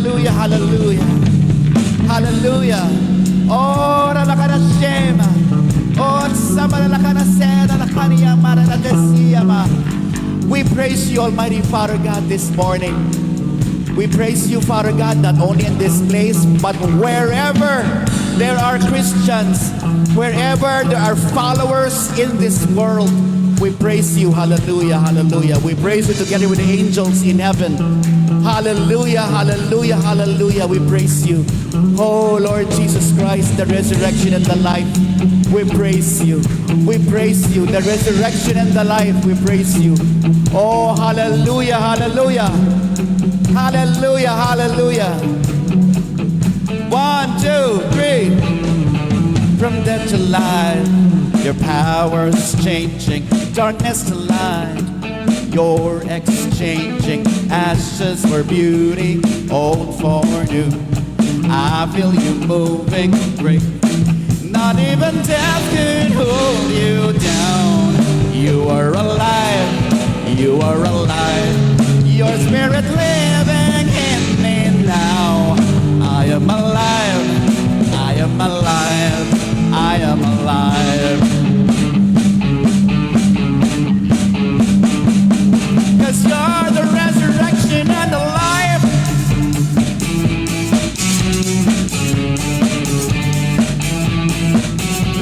Hallelujah, hallelujah. Hallelujah. Oh, ralakana shema. Oh, samalakana seda lakaniya maranadesiyama. We praise you, Almighty Father God, this morning. We praise you, Father God, not only in this place, but wherever there are Christians, wherever there are followers in this world, we praise you. Hallelujah, hallelujah. We praise you together with the angels in heaven. Hallelujah, hallelujah, hallelujah. We praise you. Oh, Lord Jesus Christ, the resurrection and the life. We praise you. We praise you. The resurrection and the life. We praise you. Oh, hallelujah, hallelujah. Hallelujah, hallelujah. 1, 2, 3. From death to life, your power is changing. Darkness to light, you're exchanging ashes for beauty, old for new. I feel you moving, great. Not even death could hold you down. You are alive, you are alive. Your spirit living in me now. I am alive, I am alive, I am alive. 'Cause you're the resurrection and the life.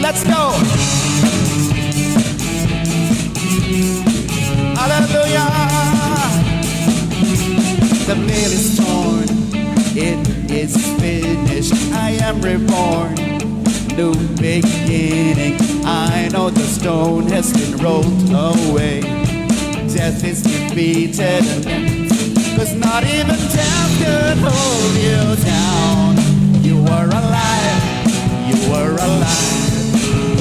Let's go. Hallelujah. The veil is torn, it is finished. I am reborn, new beginning. I know the stone has been rolled away. Death is defeated, 'cause not even death could hold you down. You are alive, you are alive.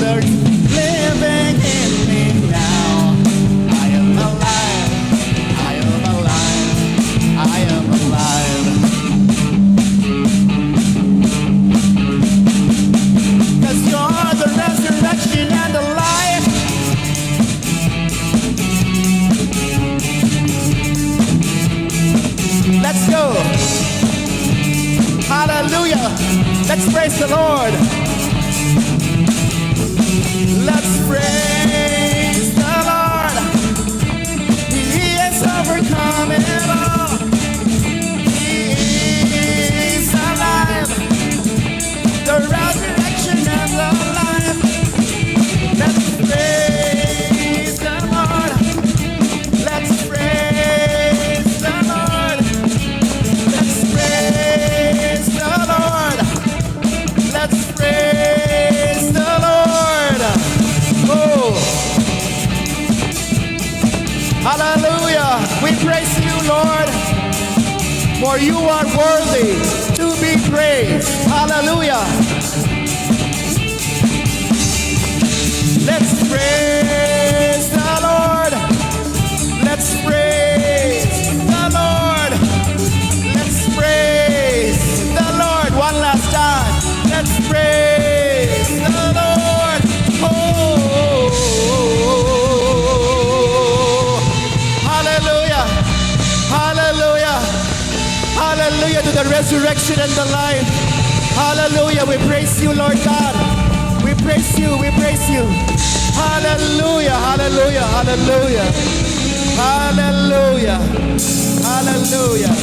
There's living in me now. I am alive, I am alive, I am alive. 'Cause you're the resurrection and the life. Let's go. Hallelujah. Let's praise the Lord. Let's praise the Lord. He has overcome it all. He is alive. The resurrection and the life. Let's praise the Lord. Let's praise the Lord. Let's praise the Lord. Let's praise the Lord. Oh. Hallelujah. We praise you, Lord, for you are worthy to be praised. Hallelujah. Let's praise the Lord. Let's praise the Lord. Let's praise the Lord. One last time. Let's praise the Lord. Oh, hallelujah. Hallelujah. Hallelujah to the resurrection and the life. Hallelujah. We praise you, Lord God. We praise you. We praise you. Hallelujah. Hallelujah. Hallelujah. Hallelujah. Hallelujah.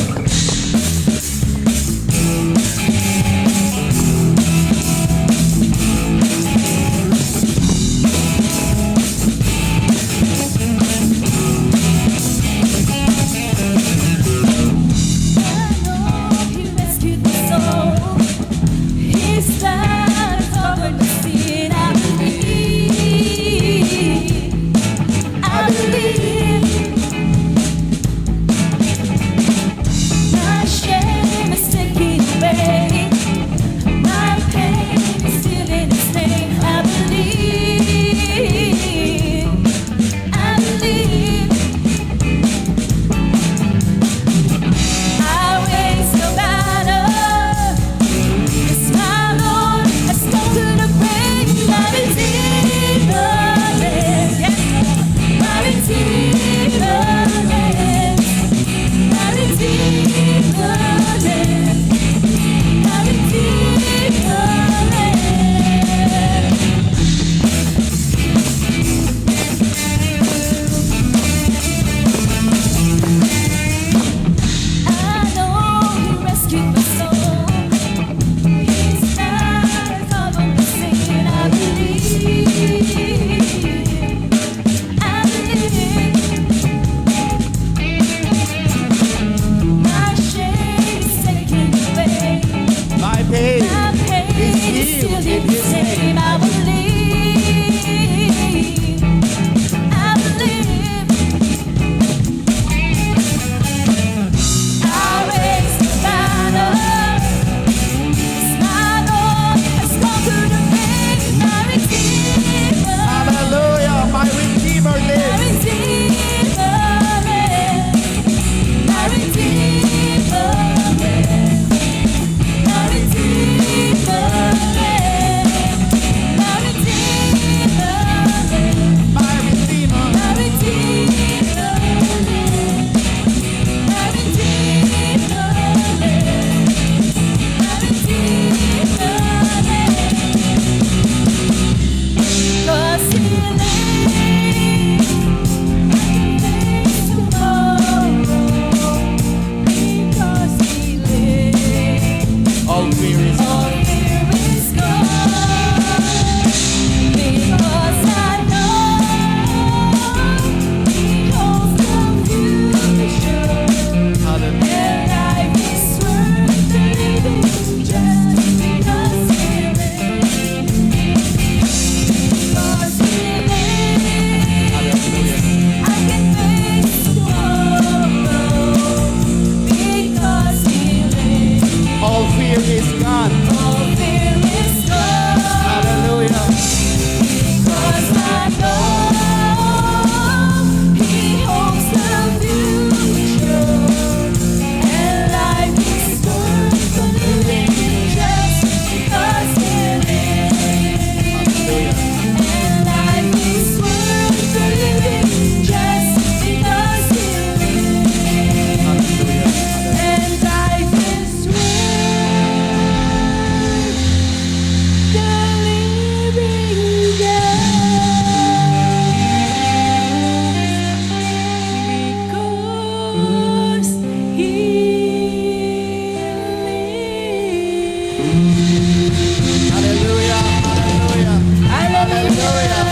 Hallelujah. Hallelujah. Hallelujah.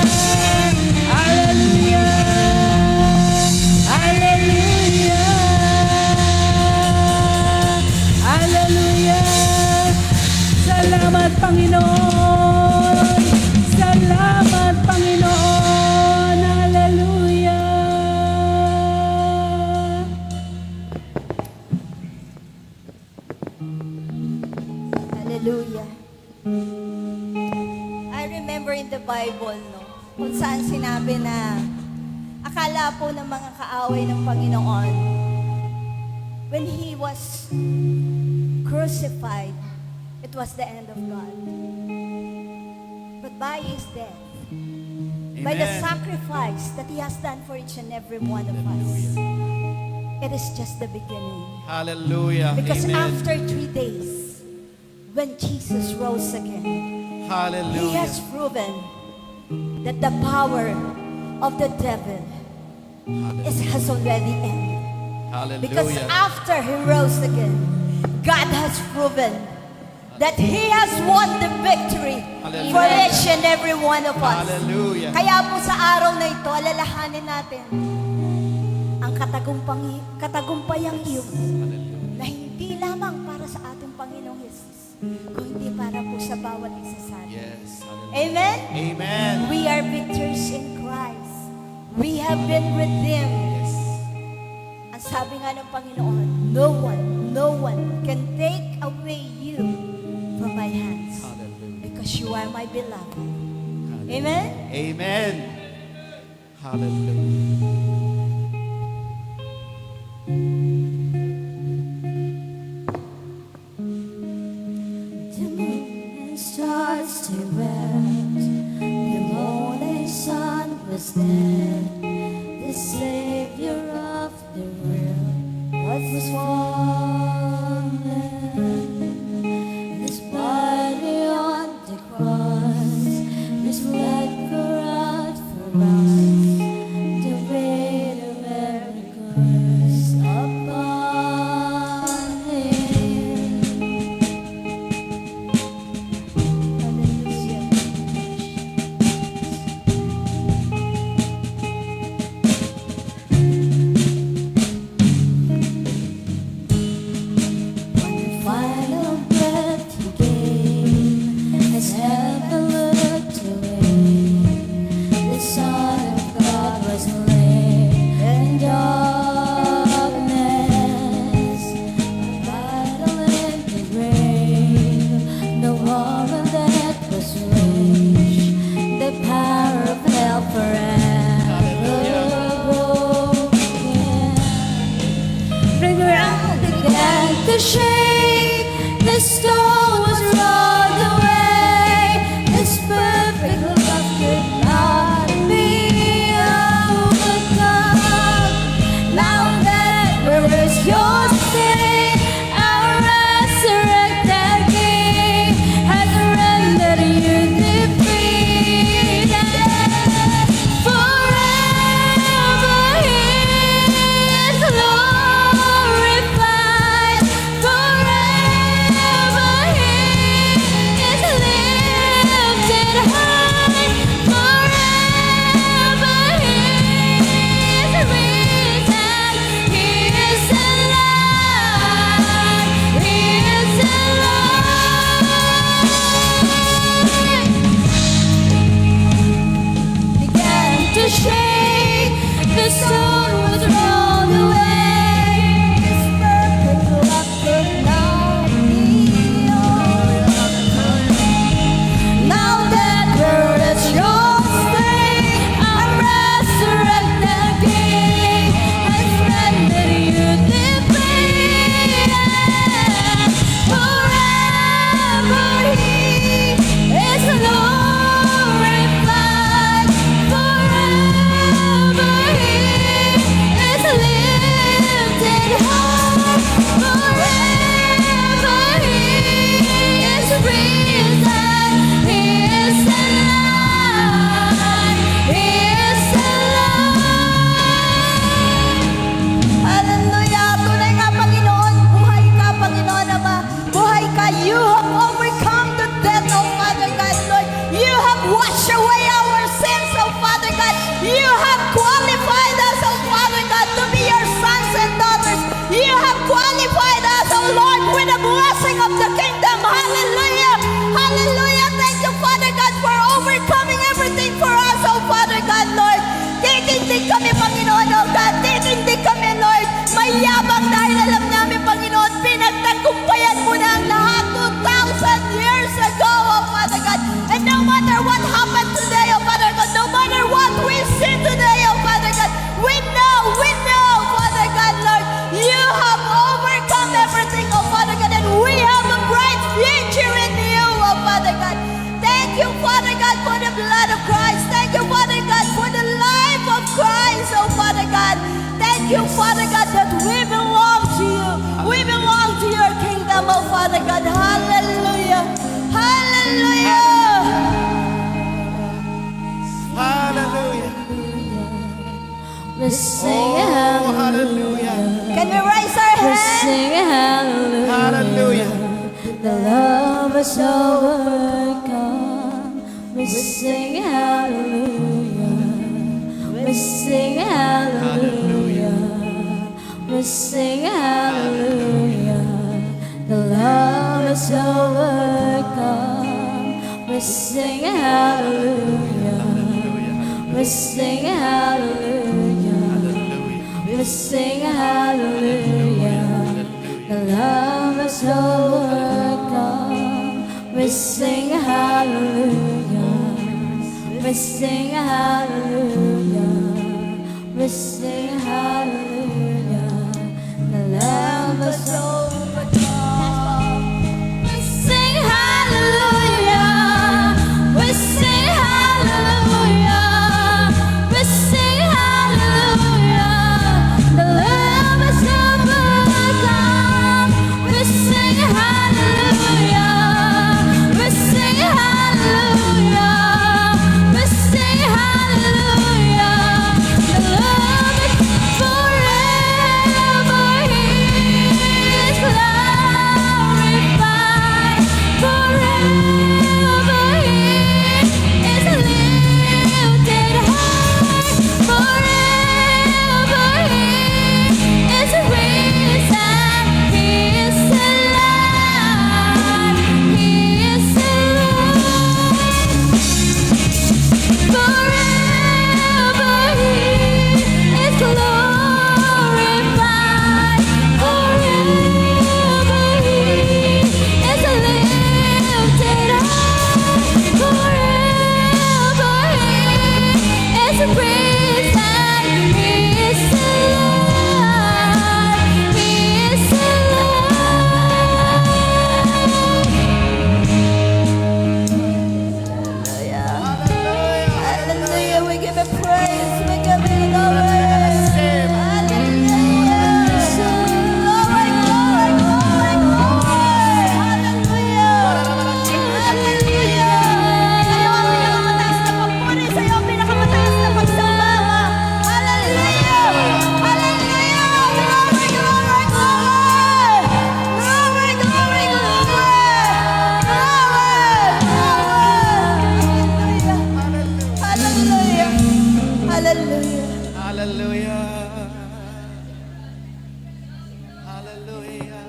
Hallelujah! Hallelujah! Hallelujah! Salamat, Panginoon! Salamat, Panginoon! Hallelujah! Hallelujah. I remember in the Bible, no, kung saan sinabi na akala po ng mga kaaway ng Panginoon, when He was crucified, it was the end of God. But by His death, by the Amen. sacrifice that He has done for each and every one of us, it is just the beginning. Hallelujah. Because Amen. after 3 days, when Jesus rose again, He Hallelujah. has proven that the power of the devil has already ended. Because Hallelujah. after He rose again, God has proven that He has won the victory Hallelujah. for each and every one of us. Hallelujah. Kaya po sa araw na ito, alalahanin natin ang katagumpayang iyon na hindi lamang para sa ating Panginoong Yesus, kundi para po sa bawat isa sa atin. Yes. Hallelujah. Amen? Amen. We are victors in Christ. We have been redeemed. Yes. Ang sabi nga ng Panginoon, no one can take away you from my hands Hallelujah. because you are my beloved. Amen? Amen. Hallelujah. The moon and stars they wept. The morning sun was dead. The Savior of the world was born. His body on the cross, His blood poured out for us. The weight of every curse upon Him. Hallelujah. One final breath He gave as heaven looked away. The Son of God was laid in darkness. A battle in the grave, no war and death was waged. The power of hell forever broken. The ground began to shake. The stone was rolled away. This perfect love could not be overcome. Now that where is your stay? Our resurrected King has rendered you defeated. Forever He is glorified. Forever Father God. Hallelujah. Hallelujah. Hallelujah. We sing Oh, hallelujah. Can we raise our We hands? sing hallelujah. Hallelujah. The love is overcome. We sing hallelujah. We sing hallelujah. We sing hallelujah. The love is overcome. We sing hallelujah. We sing hallelujah. We sing hallelujah. The love is overcome. We sing hallelujah. We sing hallelujah. We sing hallelujah. The love is overcome. We sing hallelujah. We sing hallelujah. We sing hallelujah. The love is overcome. We sing hallelujah. We sing hallelujah. We sing hallelujah. The love is forever. He is glorified. Forever He is lifted high. Forever He is risen. He is alive. He is alive. Forever He is glorified. Forever He is lifted high. Forever He is risen. He is alive. He is alive. Hallelujah. We give Him praise. We give Him glory. Hallelujah. Glory, glory, glory, glory. Hallelujah. Hallelujah. Sa'yo ang pinakamataas na pagpuri. Sa'yo ang pinakamataas na pagsamba. Hallelujah. Hallelujah. Glory, glory, glory. Glory, glory, glory. Hallelujah. Hallelujah. Hallelujah. Hallelujah.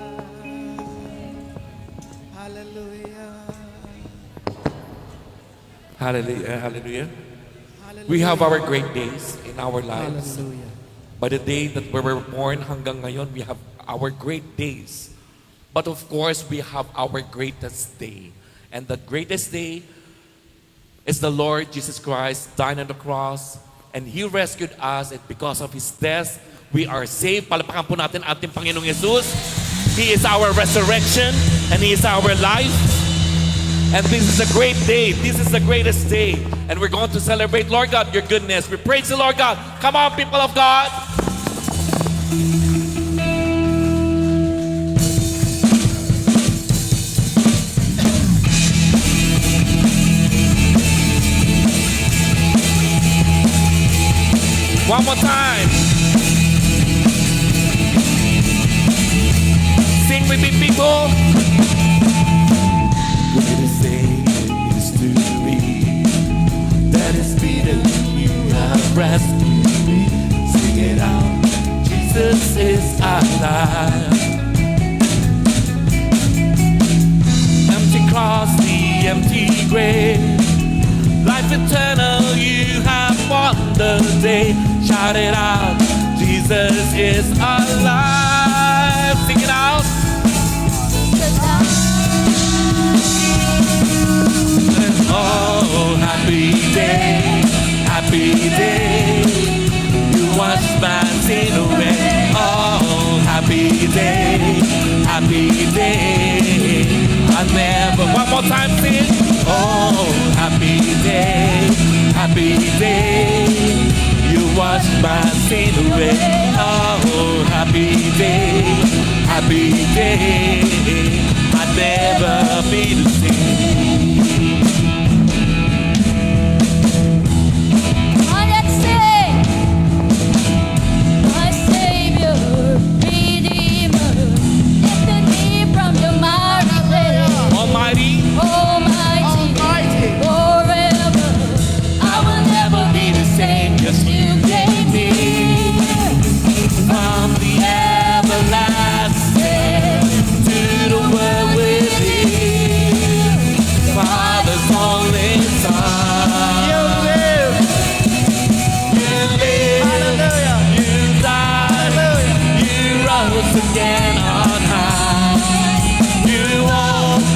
Hallelujah. Hallelujah, hallelujah. We have our great days in our lives. Hallelujah. By the day that we were born hanggang ngayon, we have our great days. But of course, we have our greatest day. And the greatest day is the Lord Jesus Christ dying on the cross. And He rescued us, and because of His death, we are saved. Palapakan po natin ating Panginoong Jesus. He is our resurrection, and He is our life. And this is a great day. This is the greatest day. And we're going to celebrate, Lord God, your goodness. We praise the Lord God. Come on, people of God. One more time. Sing with me, people. Greatest thing is to be that is beaten, you have rescued me. Sing it out. Jesus is alive. Empty cross, the empty grave. Life eternal, you have won the day. Shout it out. Jesus is alive. Sing it out. Oh, happy day, happy day. You wash my sin away. Oh, happy day, happy day. I never, one more time, sing. Oh, happy day, happy day. You wash my sin away. Oh, happy day, happy day. I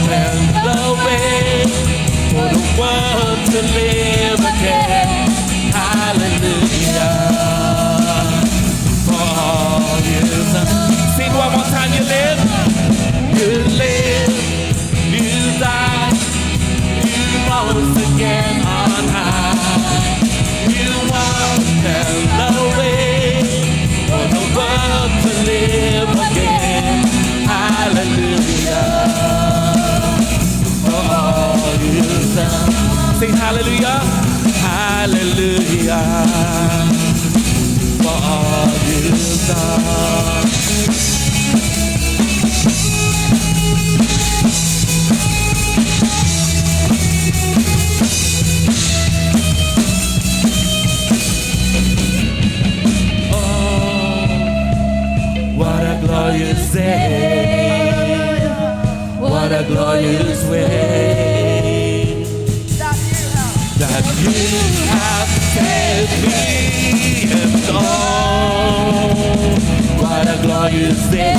opened the way for the world to live again. Hallelujah. For all you've done. Sing one more time. You live, you died, you rose again on high. You opened the way for the world to live again. Hallelujah. For all you've done. Sing hallelujah. Hallelujah. For all you've done. What a glorious day. What a glorious way that you have set me and oh, what a glorious day.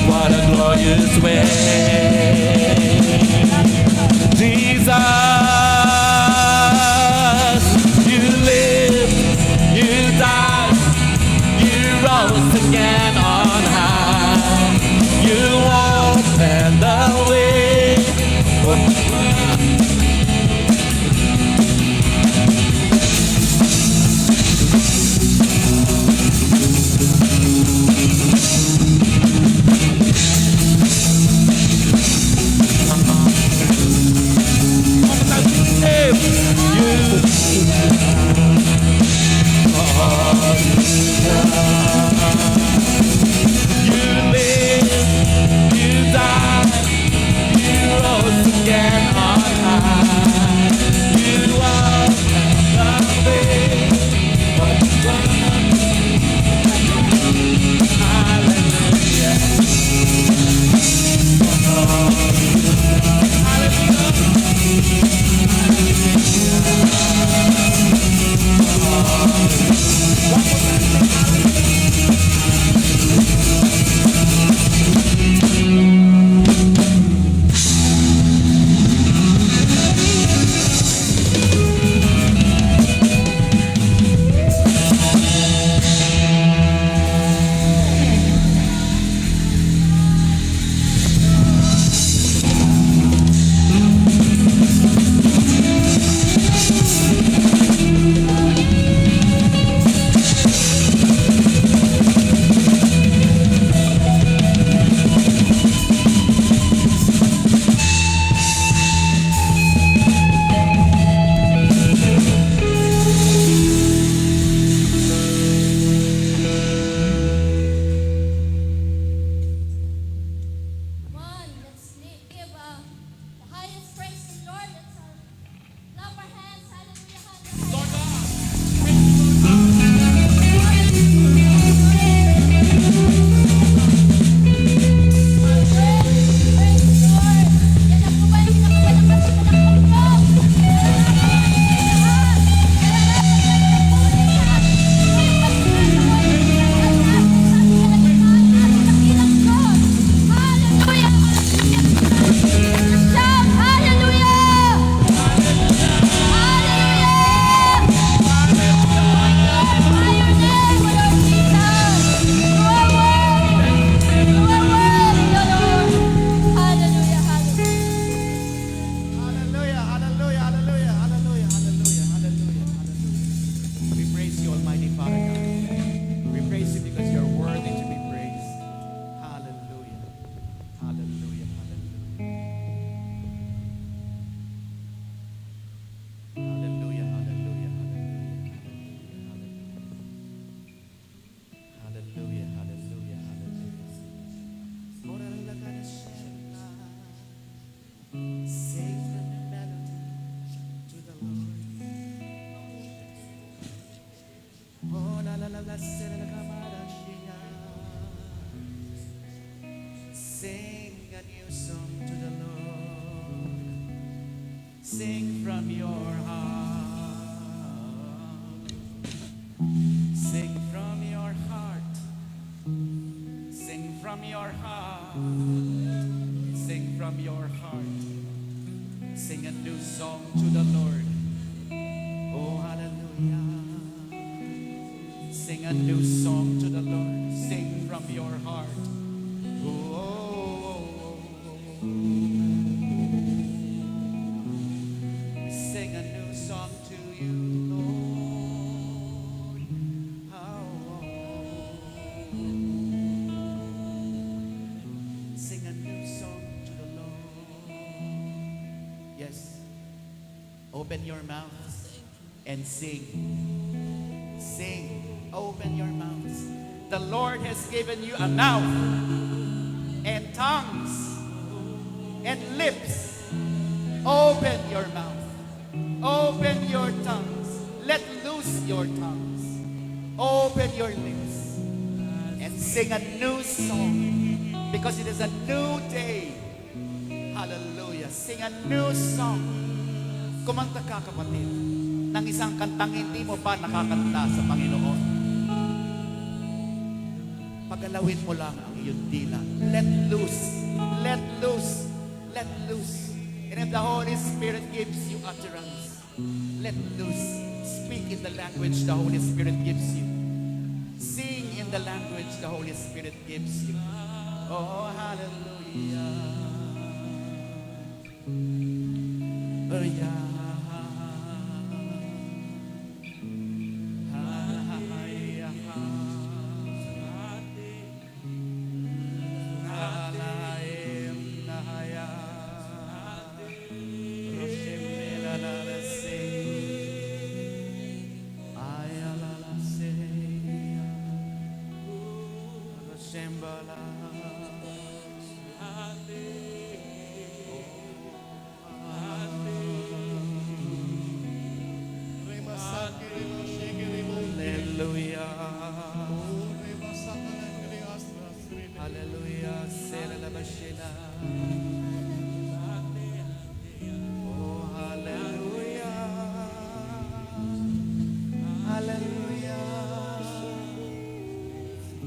What a glorious way. Jesus, you lived, you died, you rose again on high. You opened the way for Sing a new song to the Lord. Sing from your heart. Sing from your heart. Sing from your heart. from your heart. Sing a new song to the Lord. Oh, hallelujah. Sing a new song to the Lord. Sing from your heart. Oh, oh, oh, oh. Sing a new song to you, Lord. Oh, sing a new song to the Lord. Yes. Open your mouths and sing. Sing. Open your mouths. The Lord has given you a mouth and tongues and lips. Open your mouth. Open your tongues. Let loose your tongues. Open your lips and sing a new song because it is a new day. Hallelujah. Sing a new song. Kumanta ka, kapatid, ng isang kantang hindi mo pa nakakanta sa Panginoon. Pagalawin mo lang ang iyong dila. Let loose. Let loose. Let loose. And if the Holy Spirit gives you utterance, let loose. Speak in the language the Holy Spirit gives you. Sing in the language the Holy Spirit gives you. Oh, hallelujah. Oh, yeah. Hallelujah. Sera la bashela. Oh, hallelujah. Hallelujah.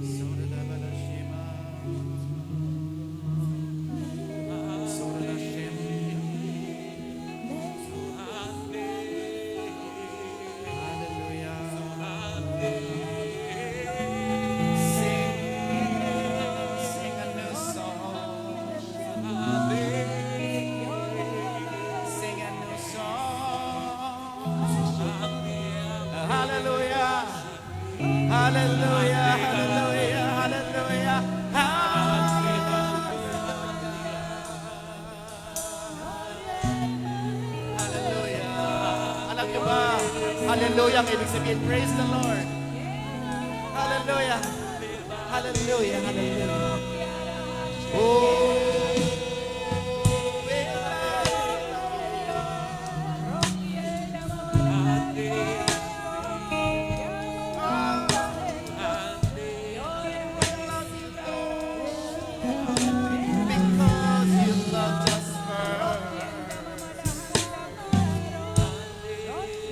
Sora la balashima. Sora la shem. Hallelujah. Sing a new song. Sing a new song. Hallelujah. Hallelujah. Hallelujah. Hallelujah. Hallelujah. Alam niyo ba? Hallelujah. Ang ibig sabihin, praise the Lord. Hallelujah. Hallelujah. Hallelujah. Oh. Because you loved us first.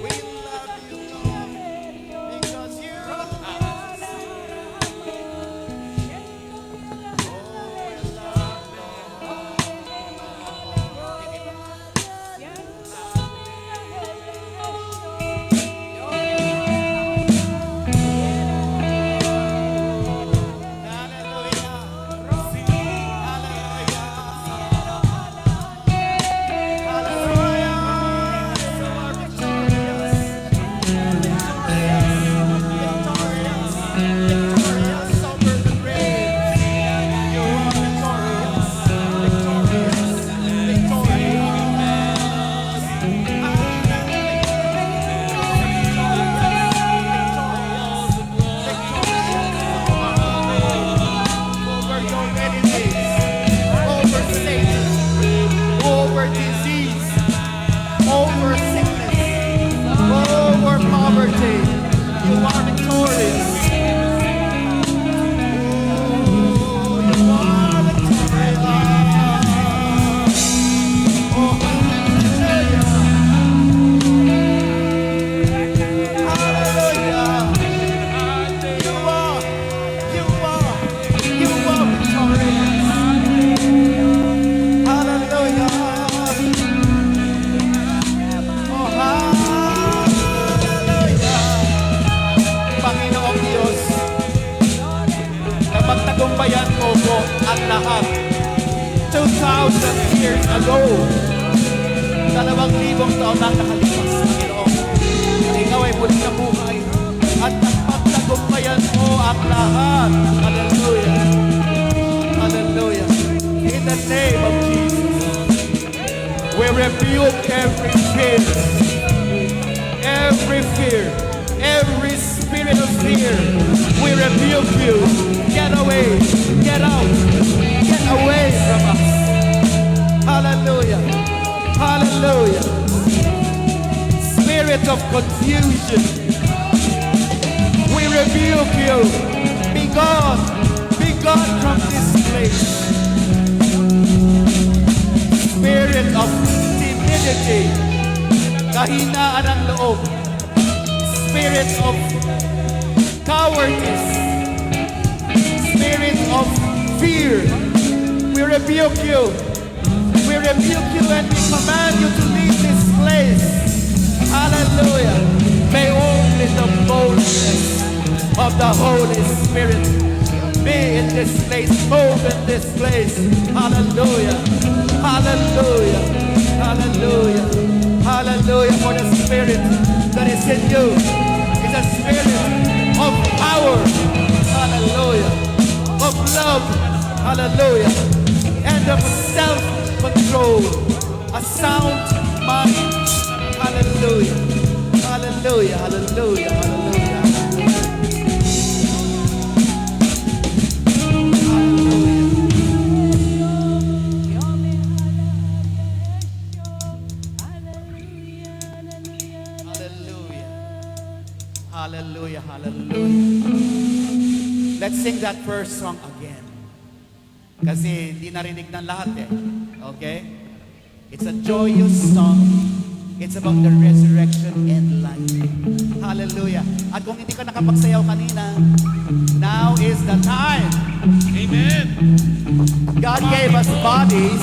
We love you, Lord, because you loved us. Oh, we love 2,000 years ago. 2,000 taon nang nakalipas, Panginoon. Ikaw ay muling nabuhay at napagtagumpayan mo ang lahat. Hallelujah. Hallelujah. In the name of Jesus, we rebuke every fear, every spirit of fear. We rebuke you. Get away, get out, get away from us. Hallelujah. Hallelujah. Spirit of confusion, we rebuke you. Be gone from this place. Spirit of timidity, kahinaan ang loob. Spirit of cowardice, spirit of fear, we rebuke you. We rebuke you and we command you to leave this place. Hallelujah. May only the boldness of the Holy Spirit be in this place, move in this place. Hallelujah. Hallelujah. Hallelujah. Hallelujah. For the Spirit that is in you is a spirit of power. Hallelujah. Of love. Hallelujah. And of self-control. A sound mind. Hallelujah. Hallelujah. Hallelujah. Hallelujah. Hallelujah, hallelujah. Let's sing that first song again. Kasi di narinig ng lahat eh. Okay? It's a joyous song. It's about the resurrection and life. Hallelujah. At kung hindi ka nakapagsayaw kanina, now is the time. Amen. God gave us bodies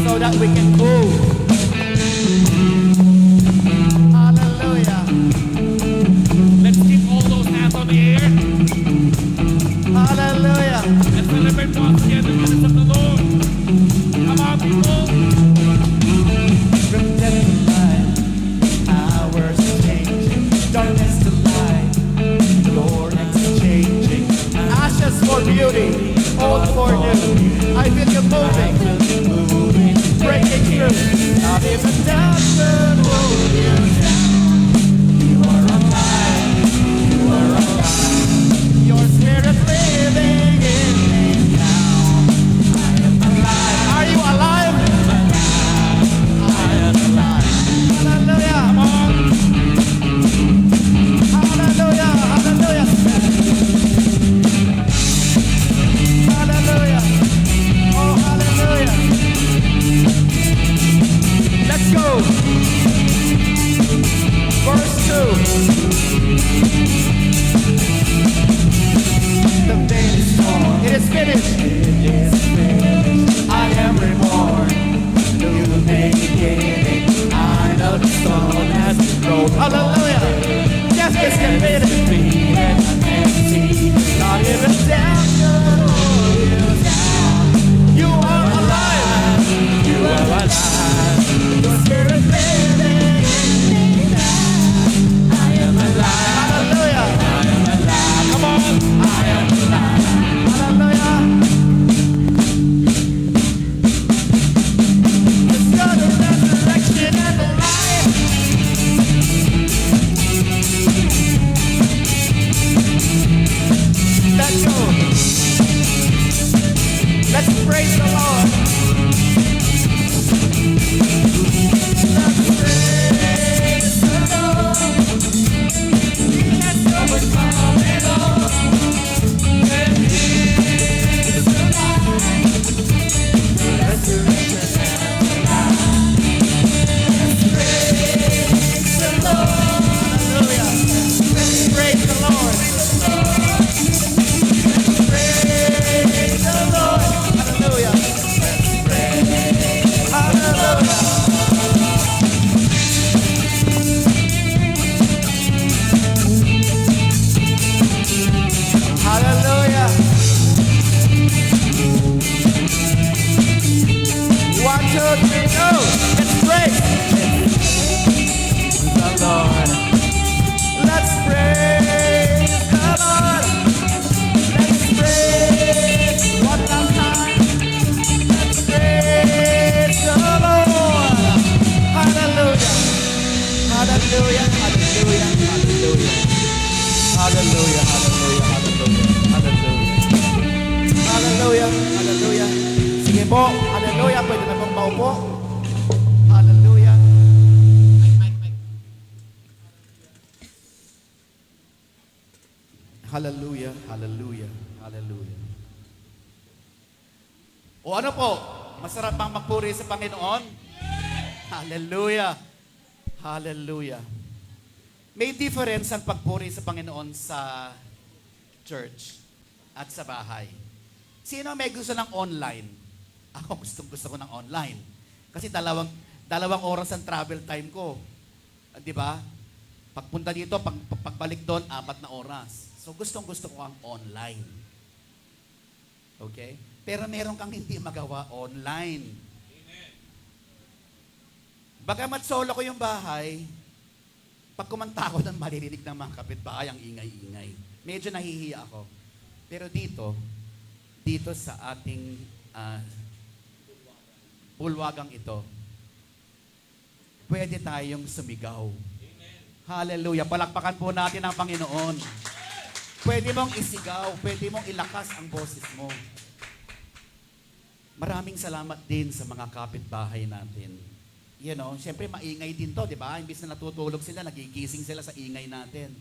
so that we can move. Hallelujah. Let's keep all those hands on the air Hallelujah. and celebrate once again the goodness of the Lord. Come on, people. From death to life, hours changing, darkness to light, Lord exchanging, ashes for beauty, old for new. I feel you moving, breaking through. Not even death could hold you down. You are alive, you are alive. Your spirit living in me now. I am alive. Are you alive? I am alive. Hallelujah. Come on. Hallelujah. Hallelujah. Hallelujah. Oh, hallelujah. Let's go. Hallelujah, hallelujah, hallelujah, hallelujah. Hallelujah, hallelujah. Sige po, hallelujah. Pwede na pong maupo. Hallelujah. Hallelujah, hallelujah, hallelujah. O ano po? Masarap bang magpuri sa Panginoon? Hallelujah. Hallelujah. May difference ang pagpuri sa Panginoon sa church at sa bahay. Sino may gusto ng online? Ako gusto ko ng online. Kasi dalawang oras ang travel time ko. Di ba? Pagpunta dito, pagbalik doon, 4 na oras. So gusto ko ang online. Okay? Pero meron kang hindi magawa online. Bagamat solo ko yung bahay, pag kumanta ko doon, maririnig ng mga kapitbahay ang ingay-ingay. Medyo nahihiya ako. Pero dito sa ating bulwagang ito, pwede tayong sumigaw. Hallelujah. Palakpakan po natin ang Panginoon. Pwede mong isigaw, pwede mong ilakas ang boses mo. Maraming salamat din sa mga kapitbahay natin. You know, siyempre maingay din to, di ba? Imbis na natutulog sila, nagigising sila sa ingay natin.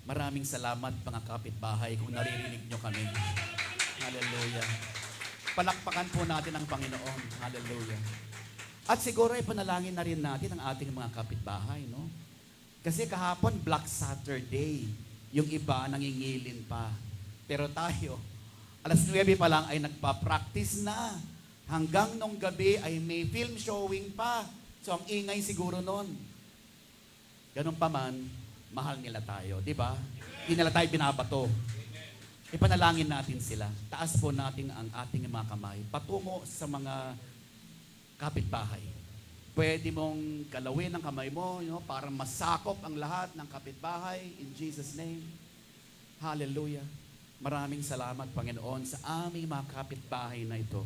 Maraming salamat mga kapitbahay kung naririnig nyo kami. Hallelujah. Palakpakan po natin ang Panginoon. Hallelujah. At siguro ipanalangin na rin natin ang ating mga kapitbahay, no? Kasi kahapon, Black Saturday. Yung iba nangingilin pa. Pero tayo, alas 9 pa lang ay nagpa-practice na. Hanggang nung gabi ay may film showing pa. So ang ingay siguro nun. Ganun pa man, mahal nila tayo. Di ba? Hindi nila tayo binabato. Ipanalangin natin sila. Taas po natin ang ating mga kamay. Patungo sa mga kapitbahay. Pwede mong galawin ang kamay mo, para masakop ang lahat ng kapitbahay. In Jesus' name. Hallelujah. Maraming salamat, Panginoon, sa aming mga kapitbahay na ito.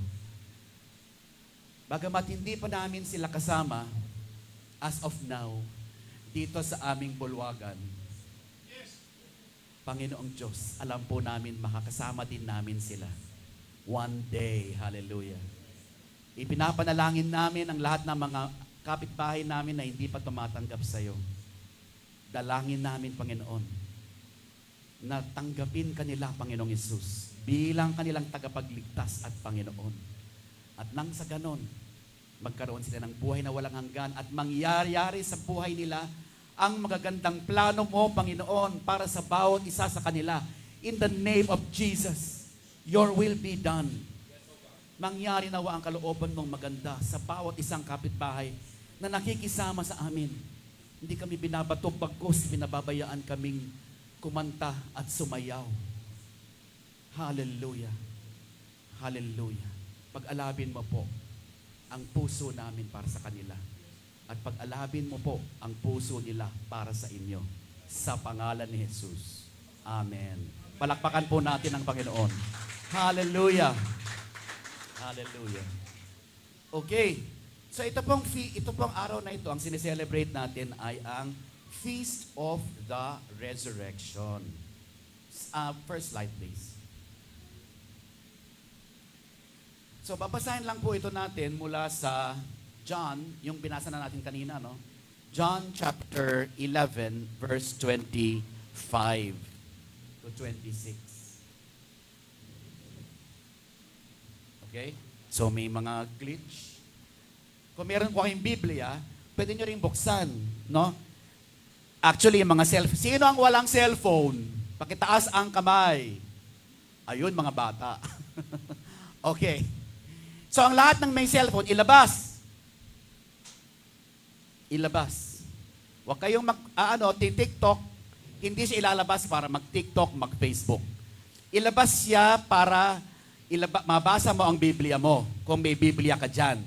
Bagamat hindi pa namin sila kasama, as of now, dito sa aming bulwagan, Panginoong Diyos, alam po namin, makakasama din namin sila. One day, hallelujah. Ipinapanalangin namin ang lahat ng mga kapitbahay namin na hindi pa tumatanggap sa iyo. Dalangin namin, Panginoon, na tanggapin kanila, Panginoong Yesus, bilang kanilang tagapagligtas at Panginoon. At nang sa ganon, magkaroon sila ng buhay na walang hanggan at mangyayari sa buhay nila ang magagandang plano mo, Panginoon, para sa bawat isa sa kanila. In the name of Jesus, your will be done. Mangyari nawa ang kalooban mong maganda sa bawat isang kapitbahay na nakikisama sa amin. Hindi kami binabato, bagkus binababayaan kaming kumanta at sumayaw. Hallelujah. Hallelujah. Pag-alabin mo po ang puso namin para sa kanila. At pag-alabin mo po ang puso nila para sa inyo. Sa pangalan ni Jesus. Amen. Palakpakan po natin ang Panginoon. Hallelujah. Hallelujah. Okay. So ito pong araw na ito, ang sineselebrate natin ay ang Feast of the Resurrection. First slide, please. So babasahin lang po ito natin mula sa John, yung binasa na natin kanina, no? John chapter 11, verse 25 to 26. Okay? So may mga glitch. Kung meron po kayong Biblia, pwede nyo rin buksan, no? Actually, yung mga cellphone. Sino ang walang cellphone? Pakitaas ang kamay. Ayun, mga bata. Okay. So ang lahat ng may cellphone, ilabas. Ilabas. Huwag kayong TikTok, hindi siya ilalabas para mag-TikTok, mag-Facebook. Ilabas siya para mabasa mo ang Biblia mo, kung may Biblia ka dyan.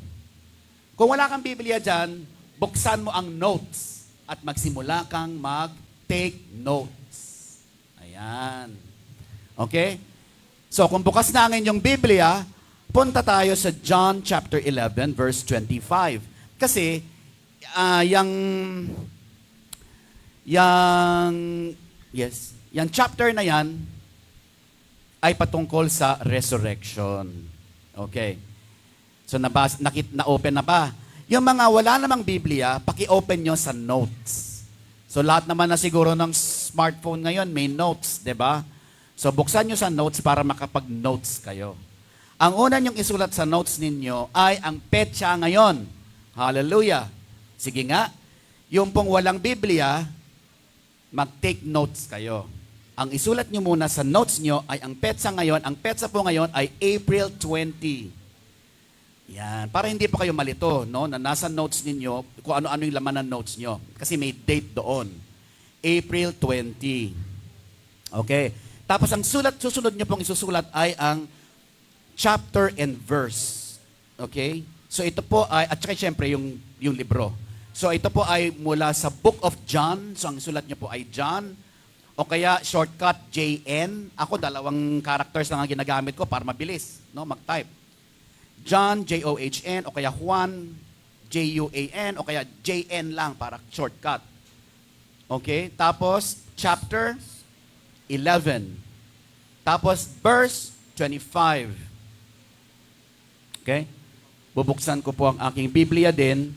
Kung wala kang Biblia dyan, buksan mo ang notes at magsimula kang mag-take notes. Ayan. Okay? So kung bukas na ang inyong Biblia, punta tayo sa John chapter 11, verse 25. Kasi, yung Yes. Yan chapter na yan ay patungkol sa resurrection. Okay. So na-open na ba? Yung mga wala namang Biblia, paki-open nyo sa notes. So lahat naman na siguro ng smartphone ngayon may notes, 'di ba? So buksan nyo sa notes para makapag-notes kayo. Ang una nyong isulat sa notes ninyo ay ang petsa ngayon. Hallelujah. Sige nga, yung pong walang Biblia, mag-take notes kayo. Ang isulat nyo muna sa notes nyo ay ang petsa ngayon. Ang petsa po ngayon ay April 20. Yan. Para hindi pa kayo malito, no? Na nasa notes ninyo, kung ano-ano yung laman ng notes nyo. Kasi may date doon. April 20. Okay. Tapos ang susunod nyo pong isusulat ay ang chapter and verse. Okay? So ito po ay, at saka syempre yung libro. So ito po ay mula sa Book of John. So ang sulat nyo po ay John. O kaya shortcut JN. Ako dalawang characters lang ang ginagamit ko para mabilis, no, mag-type. John, John, o kaya Juan, Juan, o kaya JN lang para shortcut. Okay? Tapos chapter 11. Tapos verse 25. Okay? Bubuksan ko po ang aking Biblia din.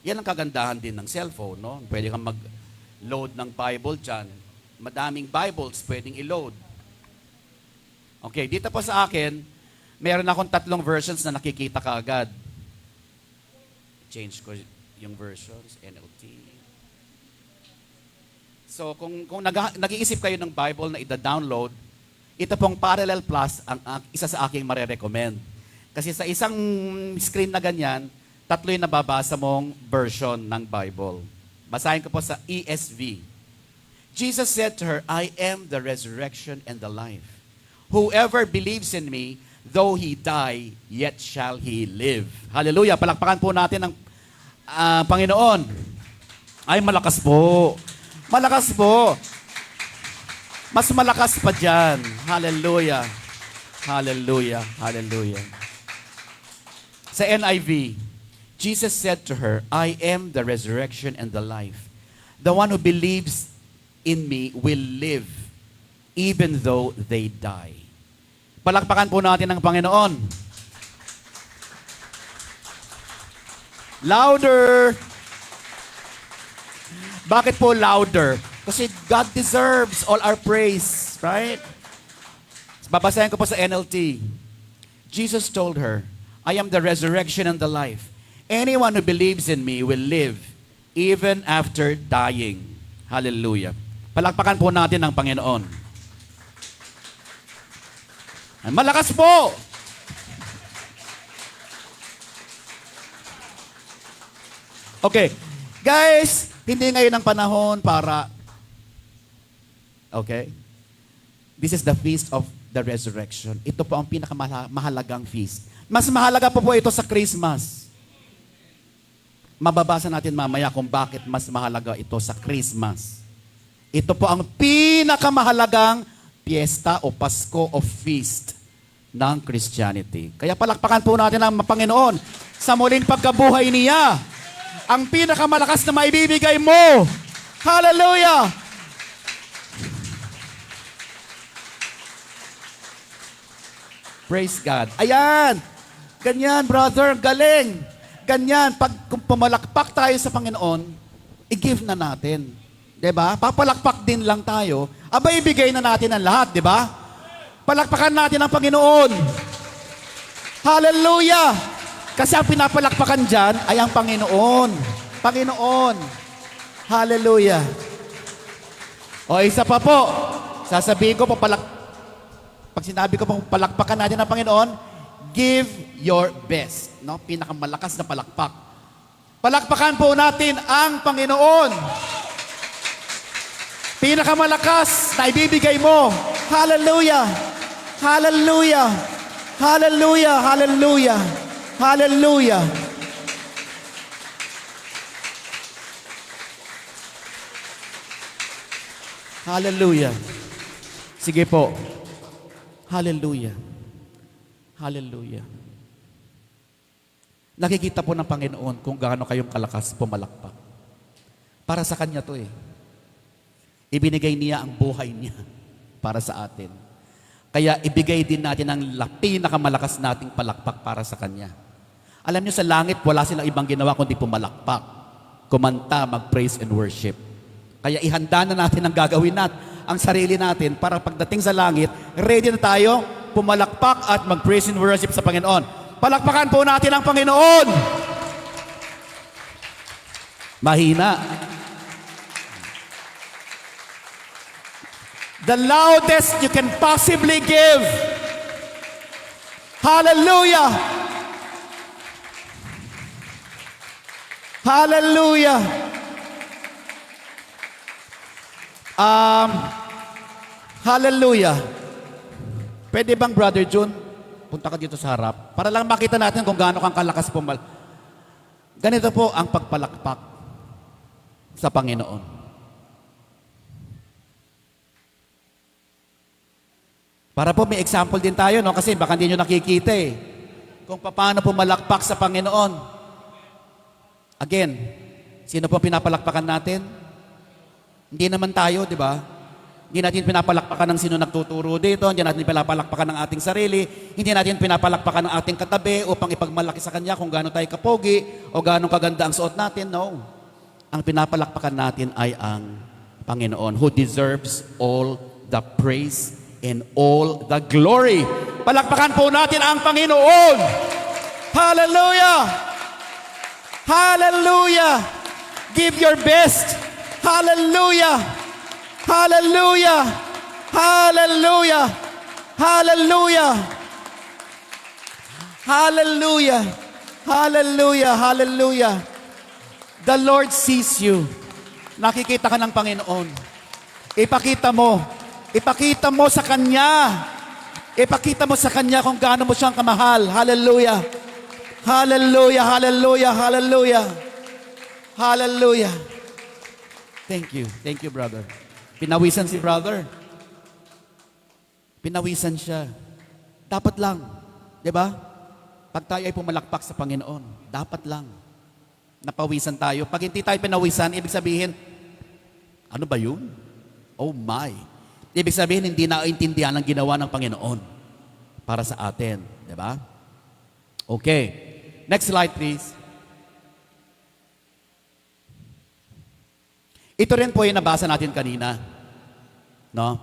Yan ang kagandahan din ng cellphone, no? Pwede kang mag-load ng Bible dyan. Madaming Bibles pwedeng i-load. Okay, dito po sa akin, meron akong 3 versions na nakikita ka agad. Change ko yung versions, NLT. So, kung nag-iisip kayo ng Bible na ida-download, ito pong Parallel Plus ang isa sa aking marirecommend. Kasi sa isang screen na ganyan, 3 yung nababasa mong version ng Bible. Basahin ko po sa ESV. Jesus said to her, I am the resurrection and the life. Whoever believes in me, though he die, yet shall he live. Hallelujah. Palakpakan po natin ang Panginoon. Ay, malakas po. Malakas po. Mas malakas pa dyan. Hallelujah. Hallelujah. Hallelujah. Sa NIV, Jesus said to her, I am the resurrection and the life. The one who believes in me will live even though they die. Palakpakan po natin ang Panginoon. Louder! Bakit po louder? Kasi God deserves all our praise, right? Babasahin ko po sa NLT. Jesus told her, I am the resurrection and the life. Anyone who believes in me will live even after dying. Hallelujah. Palakpakan po natin ang Panginoon. Malakas po! Okay. Guys, hindi ngayon ang panahon para... Okay? This is the feast of the resurrection. Ito po ang pinakamahalagang feast. Mas mahalaga po ito sa Christmas. Mababasa natin mamaya kung bakit mas mahalaga ito sa Christmas. Ito po ang pinakamahalagang piyesta o Pasko o feast ng Christianity. Kaya palakpakan po natin ang Panginoon sa muling pagkabuhay niya. Ang pinakamalakas na maibibigay mo. Hallelujah! Praise God. Ayan! Ganyan, brother. Galing! Ganyan, pag pumalakpak tayo sa Panginoon, i-give na natin. 'Di ba? Papalakpak din lang tayo, aba ibigay na natin ang lahat, 'di ba? Palakpakan natin ang Panginoon. Hallelujah! Kasi ang pinapalakpakan diyan ay ang Panginoon. Panginoon. Hallelujah. O isa pa po, sasabihin ko pag sinabi ko pong palakpakan natin ang Panginoon, give your best. No? Pinakamalakas na palakpak. Palakpakan po natin ang Panginoon. Pinakamalakas na ibibigay mo. Hallelujah! Hallelujah! Hallelujah! Hallelujah! Hallelujah! Hallelujah! Sige po. Hallelujah! Hallelujah. Nakikita po ng Panginoon kung gaano kayong kalakas pumalakpak. Para sa Kanya to eh. Ibinigay niya ang buhay niya para sa atin. Kaya ibigay din natin ang pinakamalakas nating palakpak para sa Kanya. Alam niyo sa langit, wala silang ibang ginawa kundi pumalakpak, kumanta, mag-praise and worship. Kaya ihanda na natin ang gagawin natin, ang sarili natin para pagdating sa langit, ready na tayo pumalakpak at mag-praise and worship sa Panginoon. Palakpakan po natin ang Panginoon. Mahina. The loudest you can possibly give. Hallelujah. Hallelujah. Hallelujah. Pwede bang Brother June, punta ka dito sa harap para lang makita natin kung gaano kang kalakas Ganito po ang pagpalakpak sa Panginoon. Para po may example din tayo, no? Kasi baka hindi nyo nakikita eh. Kung paano pumalakpak sa Panginoon. Again, sino po pinapalakpakan natin? Hindi naman tayo, di ba? Hindi natin pinapalakpakan ng sino nagtuturo dito, hindi natin pinapalakpakan ng ating sarili, hindi natin pinapalakpakan ng ating katabi upang ipagmalaki sa Kanya kung gaano tayo kapogi o gaano kaganda ang suot natin. No. Ang pinapalakpakan natin ay ang Panginoon who deserves all the praise and all the glory. Palakpakan po natin ang Panginoon. Hallelujah! Hallelujah! Give your best. Hallelujah! Hallelujah! Hallelujah! Hallelujah! Hallelujah! Hallelujah! Hallelujah! The Lord sees you. Nakikita ka ng Panginoon. Ipakita mo. Ipakita mo sa Kanya. Ipakita mo sa Kanya kung gaano mo siyang kamahal. Hallelujah! Hallelujah! Hallelujah! Hallelujah! Hallelujah! Thank you. Thank you, brother. Pinawisan si brother. Pinawisan siya. Dapat lang. Di ba? Pag tayo ay pumalakpak sa Panginoon, dapat lang. Napawisan tayo. Pag hindi tayo pinawisan, ibig sabihin, ano ba yun? Oh my. Ibig sabihin, hindi naintindihan ang ginawa ng Panginoon para sa atin. Di ba? Okay. Next slide, please. Ito rin po yung nabasa natin kanina. No?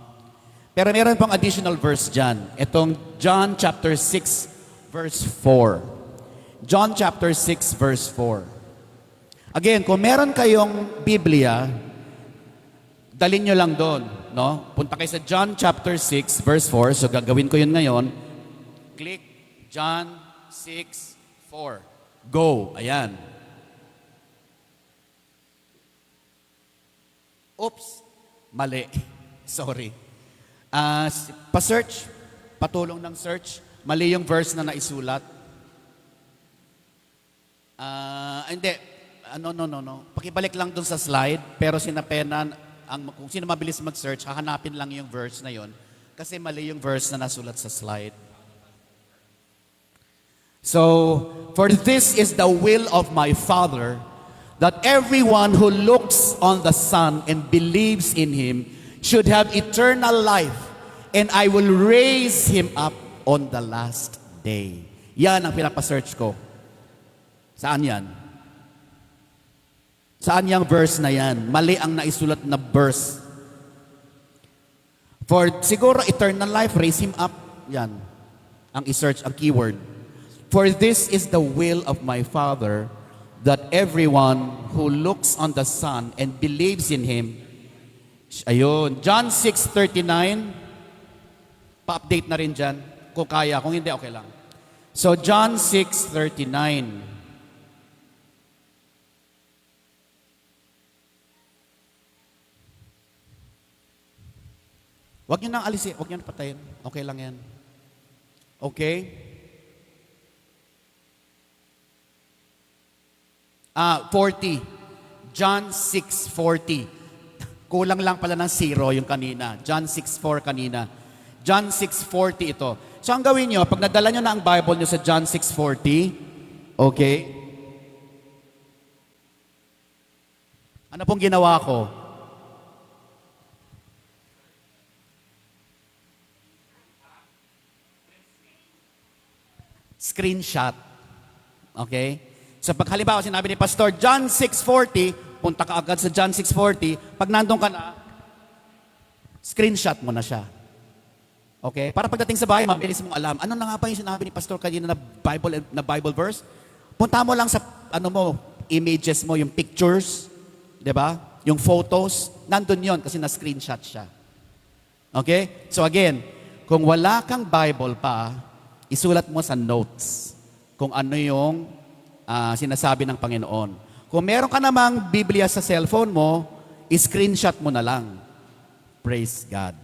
Pero meron pong additional verse dyan. Itong John chapter 6, verse 4. John chapter 6, verse 4. Again, kung meron kayong Biblia, dalhin nyo lang doon. No? Punta kayo sa John chapter 6, verse 4. So gagawin ko yun ngayon. Click John 6, 4. Go. Ayan. Oops. Mali. Sorry. Pa-search. Patulong ng search. Mali yung verse na naisulat. Hindi. No. Pakibalik lang dun sa slide. Pero sinapenan, kung sino mabilis mag-search, hahanapin lang yung verse na yon. Kasi mali yung verse na nasulat sa slide. So, for this is the will of my Father, that everyone who looks on the Son and believes in Him should have eternal life, and I will raise him up on the last day. Yan ang pinapasearch ko. Saan yan? Saan yung verse na yan? Mali ang naisulat na verse. For siguro eternal life, raise him up. Yan. Ang i-search, ang keyword. For this is the will of my Father, that everyone who looks on the Son and believes in Him. Ayun. John 6:39. Pa-update na rin dyan. Kung kaya. Kung hindi, okay lang. So, John 6:39. Huwag nyo nang alisin. Huwag nyo nang patayin. Okay lang yan. Okay? 40. John 6:40. Kulang lang pala ng 0 yung kanina. John 6:4 kanina. John 6:40 ito. So ang gawin nyo, pag nadala nyo na ang Bible nyo sa John 6:40, Okay? Ano pong ginawa ko? Screenshot. Okay? So pag halimbawa sinabi ni Pastor, John 6:40, punta ka agad sa John 6:40, pag nandun ka na, screenshot mo na siya. Okay? Para pagdating sa bahay, mabilis mong alam. Ano na nga ba yung sinabi ni Pastor kanina na Bible verse? Punta mo lang sa images mo, yung pictures, 'di ba? Yung photos, nandun 'yon kasi na-screenshot siya. Okay? So again, kung wala kang Bible pa, isulat mo sa notes kung ano yung sinasabi ng Panginoon. Kung meron ka namang Biblia sa cellphone mo, screenshot mo na lang. Praise God.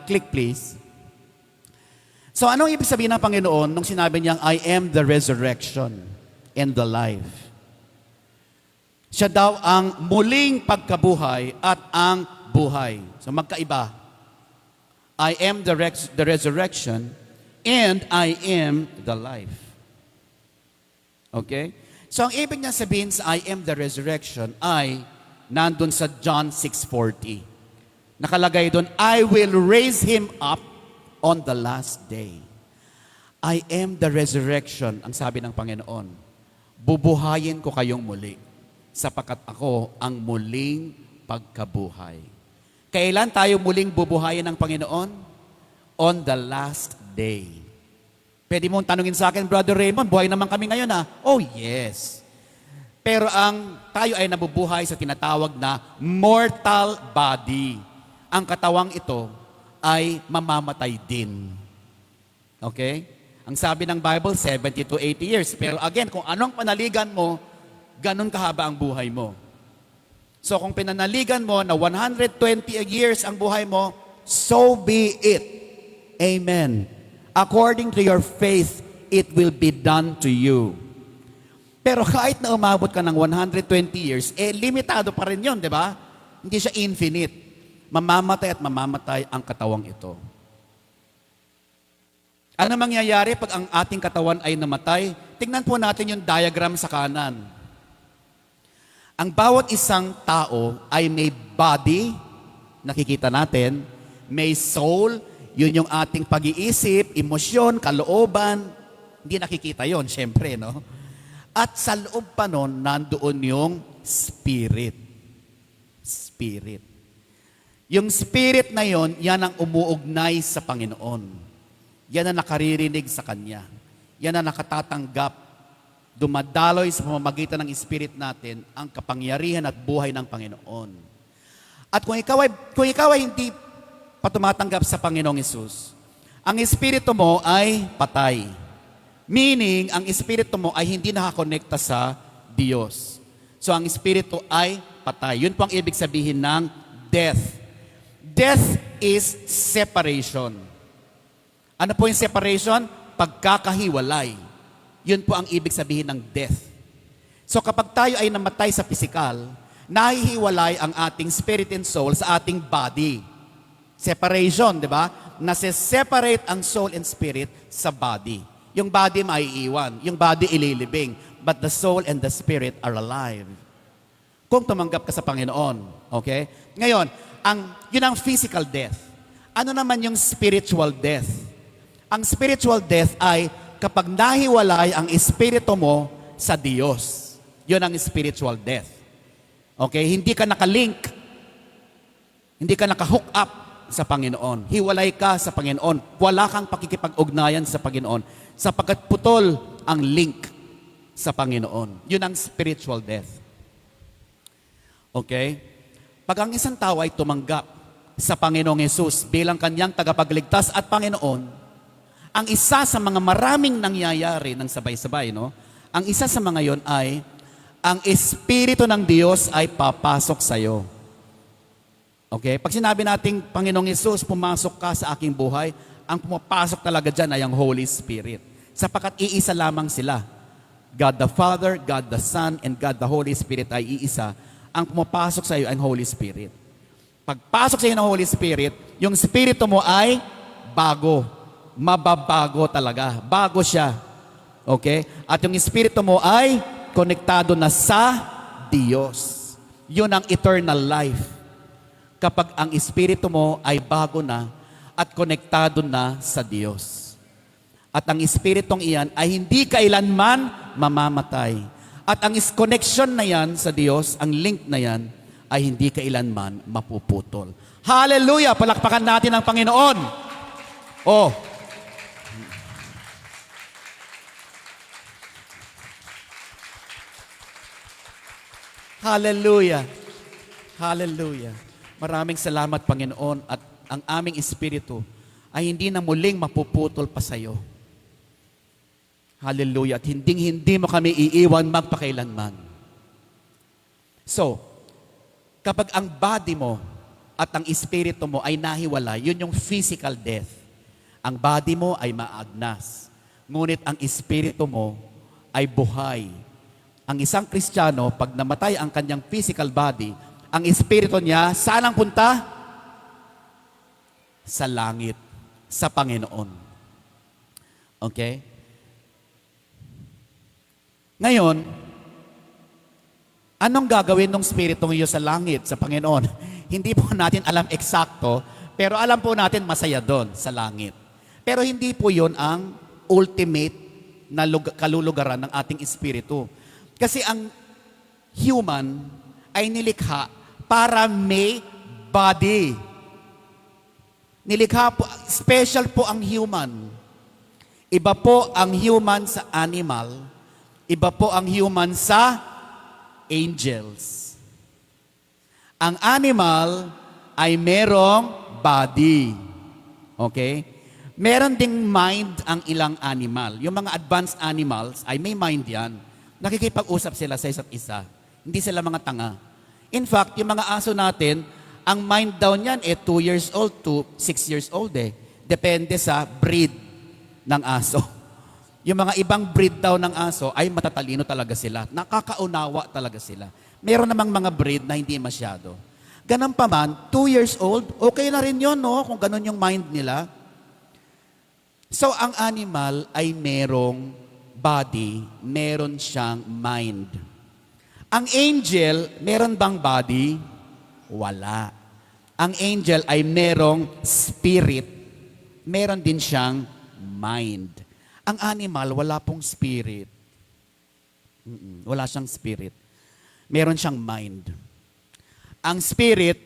Click please. So anong ibig sabihin ng Panginoon nung sinabi niyang, I am the resurrection and the life? Siya daw ang muling pagkabuhay at ang buhay. So magkaiba. I am the resurrection and I am the life. Okay? So ang ibig niya sabihin sa I am the resurrection ay nandun sa John 6:40. Nakalagay doon, I will raise him up on the last day. I am the resurrection, ang sabi ng Panginoon. Bubuhayin ko kayong muli, sapagkat ako ang muling pagkabuhay. Kailan tayo muling bubuhayin ng Panginoon? On the last day. Pwede mong tanungin sa akin, Brother Raymond, buhay naman kami ngayon ha? Oh yes. Pero tayo ay nabubuhay sa tinatawag na mortal body. Ang katawang ito ay mamamatay din. Okay? Ang sabi ng Bible, 70 to 80 years. Pero again, kung anong panaligan mo, ganun kahaba ang buhay mo. So kung pinanaligan mo na 120 years ang buhay mo, so be it. Amen. According to your faith, it will be done to you. Pero kahit na umabot ka ng 120 years, limitado pa rin yun, di ba? Hindi siya infinite. Mamamatay at mamamatay ang katawang ito. Ano mangyayari pag ang ating katawan ay namatay? Tingnan po natin yung diagram sa kanan. Ang bawat isang tao ay may body, nakikita natin, may soul, yun yung ating pag-iisip, emosyon, kalooban, hindi nakikita yon, syempre, no? At sa loob pa nun, nandoon yung spirit. Spirit. Yung spirit na yon, yan ang umuugnay sa Panginoon. Yan ang nakaririnig sa Kanya. Yan ang nakatatanggap. Dumadaloy sa pamamagitan ng spirit natin ang kapangyarihan at buhay ng Panginoon. At kung ikaw ay hindi pa tumatanggap sa Panginoong Hesus, ang espiritu mo ay patay. Meaning, ang espiritu mo ay hindi nakakonekta sa Diyos. So, ang espiritu ay patay. Yun po ang ibig sabihin ng death. Death is separation. Ano po yung separation? Pagkakahiwalay. Yun po ang ibig sabihin ng death. So, kapag tayo ay namatay sa physical, nahihiwalay ang ating spirit and soul sa ating body. Separation, di ba? Nase-separate ang soul and spirit sa body. Yung body maiiwan, yung body ililibing, but the soul and the spirit are alive. Kung tumanggap ka sa Panginoon, okay? Ngayon, yun ang physical death. Ano naman yung spiritual death? Ang spiritual death ay kapag nahiwalay ang espiritu mo sa Diyos. Yun ang spiritual death. Okay? Hindi ka nakalink. Hindi ka nakahook up sa Panginoon. Hiwalay ka sa Panginoon. Wala kang pakikipag-ugnayan sa Panginoon sapagkat putol ang link sa Panginoon. Yun ang spiritual death. Okay? Pag ang isang tao ay tumanggap sa Panginoong Hesus bilang kanyang tagapagligtas at Panginoon, ang isa sa mga maraming nangyayari ng sabay-sabay, no? Ang isa sa mga yon ay ang Espiritu ng Diyos ay papasok sa iyo. Okay? Pag sinabi nating Panginoong Hesus, pumasok ka sa aking buhay, ang pumapasok talaga dyan ay ang Holy Spirit. Sapagkat iisa lamang sila. God the Father, God the Son, and God the Holy Spirit ay iisa. Ang pumapasok sa iyo ay ang Holy Spirit. Pagpasok sa iyo ng Holy Spirit, yung Espiritu mo ay bago. Mababago talaga. Bago siya. Okay? At yung espiritu mo ay konektado na sa Diyos. Yun ang eternal life. Kapag ang espiritu mo ay bago na at konektado na sa Diyos. At ang espiritong iyan ay hindi kailanman mamamatay. At ang connection na yan sa Diyos, ang link na yan, ay hindi kailanman mapuputol. Hallelujah! Palakpakan natin ang Panginoon. Oh. Hallelujah. Hallelujah. Maraming salamat, Panginoon, at ang aming espiritu ay hindi na muling mapuputol pa sa iyo. Hallelujah. At hindi mo kami iiwan magpakailanman. So, kapag ang body mo at ang espiritu mo ay nahiwala, yun yung physical death. Ang body mo ay maagnas. Ngunit ang espiritu mo ay buhay. Ang isang Kristiyano, pag namatay ang kanyang physical body, ang espiritu niya, saan ang punta? Sa langit, sa Panginoon. Okay? Ngayon, anong gagawin ng spiritong iyo sa langit, sa Panginoon? Hindi po natin alam eksakto, pero alam po natin masaya doon sa langit. Pero hindi po yun ang ultimate na kalulugaran ng ating espiritu. Kasi ang human ay nilikha para may body. Nilikha po, special po ang human. Iba po ang human sa animal. Iba po ang human sa angels. Ang animal ay merong body. Okay? Meron ding mind ang ilang animal. Yung mga advanced animals ay may mind yan. Nakikipag-usap sila sa isa't isa. Hindi sila mga tanga. In fact, yung mga aso natin, ang mind daw niyan 2 years old to 6 years old eh. Depende sa breed ng aso. Yung mga ibang breed daw ng aso ay matatalino talaga sila. Nakakaunawa talaga sila. Meron namang mga breed na hindi masyado. Ganun pa man, 2 years old, okay na rin yun, no? Kung ganun yung mind nila. So, ang animal ay merong body, meron siyang mind. Ang angel, meron bang body? Wala. Ang angel ay merong spirit. Meron din siyang mind. Ang animal, wala pong spirit. Wala siyang spirit. Meron siyang mind. Ang spirit,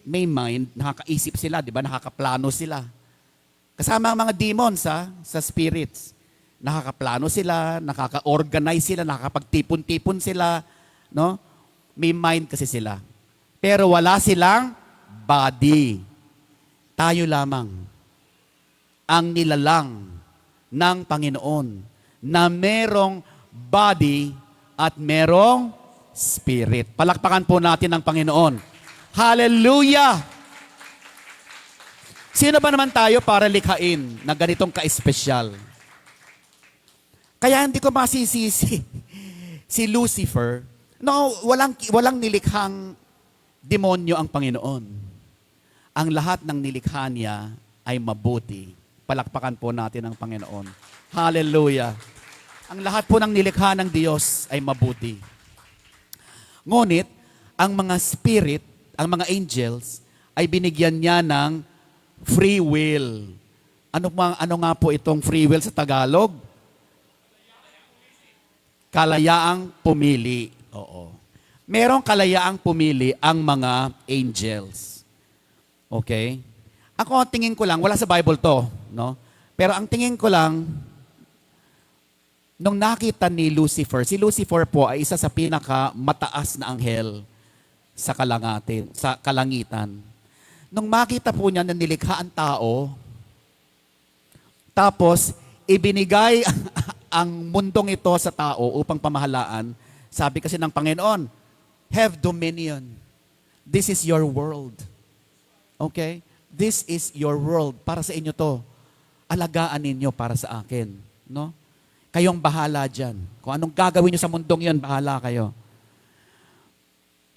may mind, nakakaisip sila, di ba? Nakakaplano sila. Kasama ang mga demons sa spirits. Nakakaplano sila, nakaka-organize sila, nakakapagtipon-tipon sila, no? May mind kasi sila. Pero wala silang body. Tayo lamang ang nilalang ng Panginoon na merong body at merong spirit. Palakpakan po natin ang Panginoon. Hallelujah! Sino ba naman tayo para likhain na ganitong ka-espesyal? Kaya hindi ko masisisi si Lucifer. No, walang nilikhang demonyo ang Panginoon. Ang lahat ng nilikha niya ay mabuti. Palakpakan po natin ang Panginoon. Hallelujah. Ang lahat po ng nilikha ng Diyos ay mabuti. Ngunit, ang mga spirit, ang mga angels, ay binigyan niya ng free will. Ano nga po itong free will sa Tagalog? Kalayaang pumili. Oo. Merong kalayaang pumili ang mga angels. Okay? Ako, ang tingin ko lang, wala sa Bible to, no? Pero ang tingin ko lang, nung nakita ni Lucifer, si Lucifer po ay isa sa pinakamataas na anghel sa kalangitan. Nung makita po niya na nilikha ang tao, tapos ibinigay ang mundong ito sa tao upang pamahalaan, sabi kasi ng Panginoon, have dominion. This is your world. Okay? This is your world. Para sa inyo to. Alagaan ninyo para sa akin. No? Kayong bahala dyan. Kung anong gagawin nyo sa mundong yon, bahala kayo.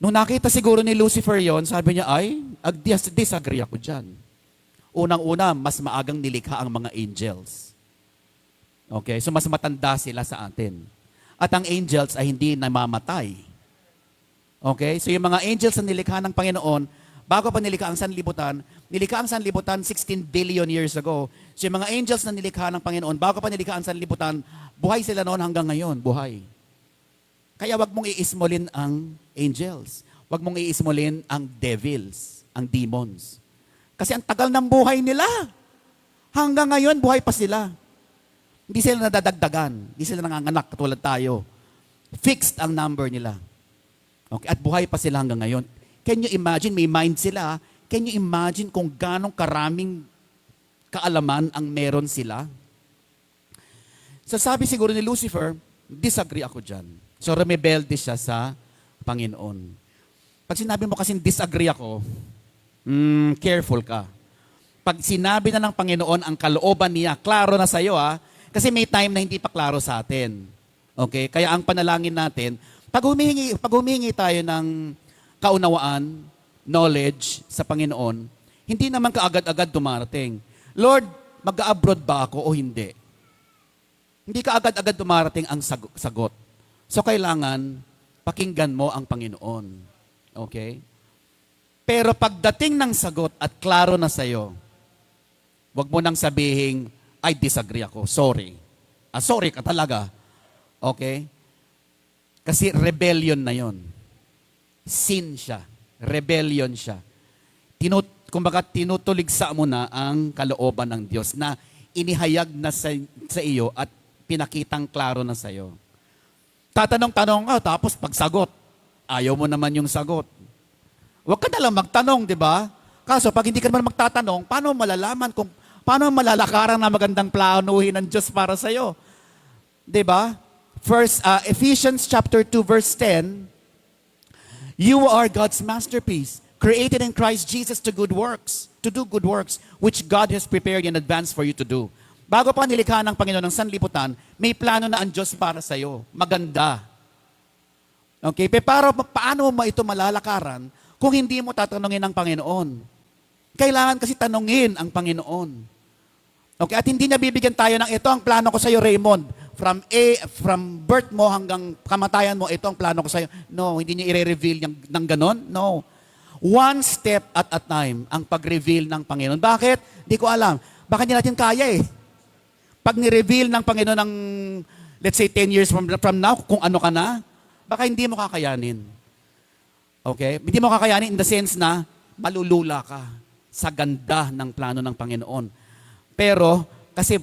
Nung nakita siguro ni Lucifer yon, sabi niya, ay, disagree ako dyan. Unang-una, mas maagang nilikha ang mga angels. Okay? So mas matanda sila sa atin. At ang angels ay hindi namamatay. Okay? So yung mga angels na nilikha ng Panginoon, bago pa nilikha ang sanlibutan 16 billion years ago. So yung mga angels na nilikha ng Panginoon, bago pa nilikha ang sanlibutan, buhay sila noon hanggang ngayon, buhay. Kaya wag mong iismolin ang angels. Wag mong iismolin ang devils, ang demons. Kasi ang tagal ng buhay nila. Hanggang ngayon, buhay pa sila. Hindi sila nadadagdagan. Hindi sila nanganganak katulad tayo. Fixed ang number nila. Okay? At buhay pa sila hanggang ngayon. Can you imagine, may mind sila. Can you imagine kung ganong karaming kaalaman ang meron sila? So sabi siguro ni Lucifer, disagree ako dyan. So rumebelde siya sa Panginoon. Pag sinabi mo kasing disagree ako, careful ka. Pag sinabi na ng Panginoon ang kalooban niya, klaro na sa'yo kasi may time na hindi pa klaro sa atin. Okay? Kaya ang panalangin natin, pag humihingi tayo ng kaunawaan, knowledge sa Panginoon, hindi naman kaagad-agad dumarating. Lord, mag-abroad ba ako o hindi? Hindi kaagad-agad dumarating ang sagot. So kailangan, pakinggan mo ang Panginoon. Okay? Pero pagdating ng sagot at klaro na sa'yo, wag mo nang sabihin, I disagree ako. Sorry. Sorry ka talaga. Okay? Kasi rebellion na yon. Sin siya. Rebellion siya. Kumbaga, tinutuligsa mo na ang kalooban ng Diyos na inihayag na sa iyo at pinakitang klaro na sa iyo. Tatanong-tanong ka, tapos pagsagot, ayaw mo naman yung sagot. Huwag ka na lang magtanong, di ba? Kaso, pag hindi ka naman magtatanong, paano malalaman kung paano malalakaran na magandang planuhin ng Diyos para sa iyo? Di ba? First, Ephesians chapter 2, verse 10, you are God's masterpiece, created in Christ Jesus to do good works, which God has prepared in advance for you to do. Bago pa nilikha ng Panginoon ng sanlibutan, may plano na ang Diyos para sa iyo. Maganda. Okay? Pero paano mo ito malalakaran kung hindi mo tatanungin ang Panginoon? Kailangan kasi tanungin ang Panginoon. Okay? At hindi niya bibigyan tayo ng ito ang plano ko sa iyo, Raymond. From birth mo hanggang kamatayan mo, ito ang plano ko sa iyo. No, hindi niya i-reveal ng ganon. No. One step at a time ang pag-reveal ng Panginoon. Bakit? Hindi ko alam. Baka hindi natin kaya eh. Pag ni-reveal ng Panginoon ng, let's say, 10 years from now, kung ano ka na, baka hindi mo kakayanin. Okay? Hindi mo kakayanin in the sense na malulula ka sa ganda ng plano ng Panginoon. Pero, kasi,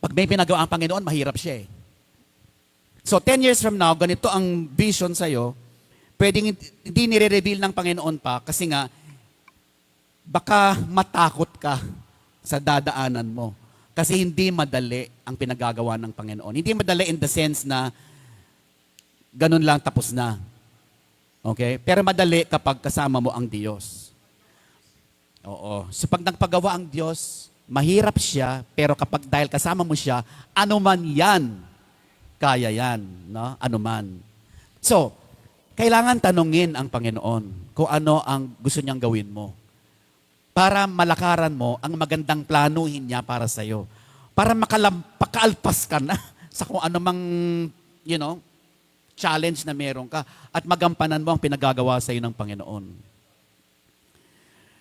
pag may pinagawa ang Panginoon, mahirap siya eh. So, 10 years from now, ganito ang vision sa'yo, pwedeng hindi nire-reveal ng Panginoon pa kasi nga, baka matakot ka sa dadaanan mo. Kasi hindi madali ang pinagagawa ng Panginoon. Hindi madali in the sense na ganun lang tapos na. Okay? Pero madali kapag kasama mo ang Diyos. Oo. So pag nagpagawa ang Diyos, mahirap siya, pero kapag dahil kasama mo siya, ano man yan, kaya yan. No? Ano man. So, kailangan tanungin ang Panginoon kung ano ang gusto niyang gawin mo. Para malakaran mo ang magandang planuhin niya para sa iyo. Para makaalpas ka na sa kung ano mang, challenge na meron ka at magampanan mo ang pinagagawa sa iyo ng Panginoon.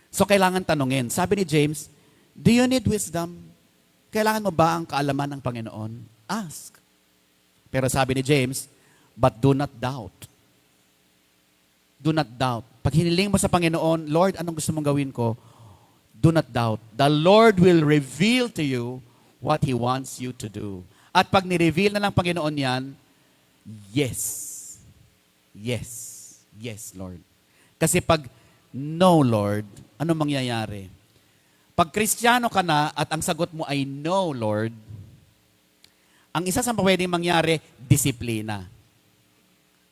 So, kailangan tanungin. Sabi ni James, do you need wisdom? Kailangan mo ba ang kaalaman ng Panginoon? Ask. Pero sabi ni James, but do not doubt. Do not doubt. Pag hiniling mo sa Panginoon, Lord, anong gusto mong gawin ko? Do not doubt. The Lord will reveal to you what He wants you to do. At pag ni-reveal na ng Panginoon yan, yes. Yes. Yes, Lord. Kasi pag no, Lord, ano mangyayari? Pag Kristiyano ka na at ang sagot mo ay no, Lord, ang isa sa pwedeng mangyari, disiplina.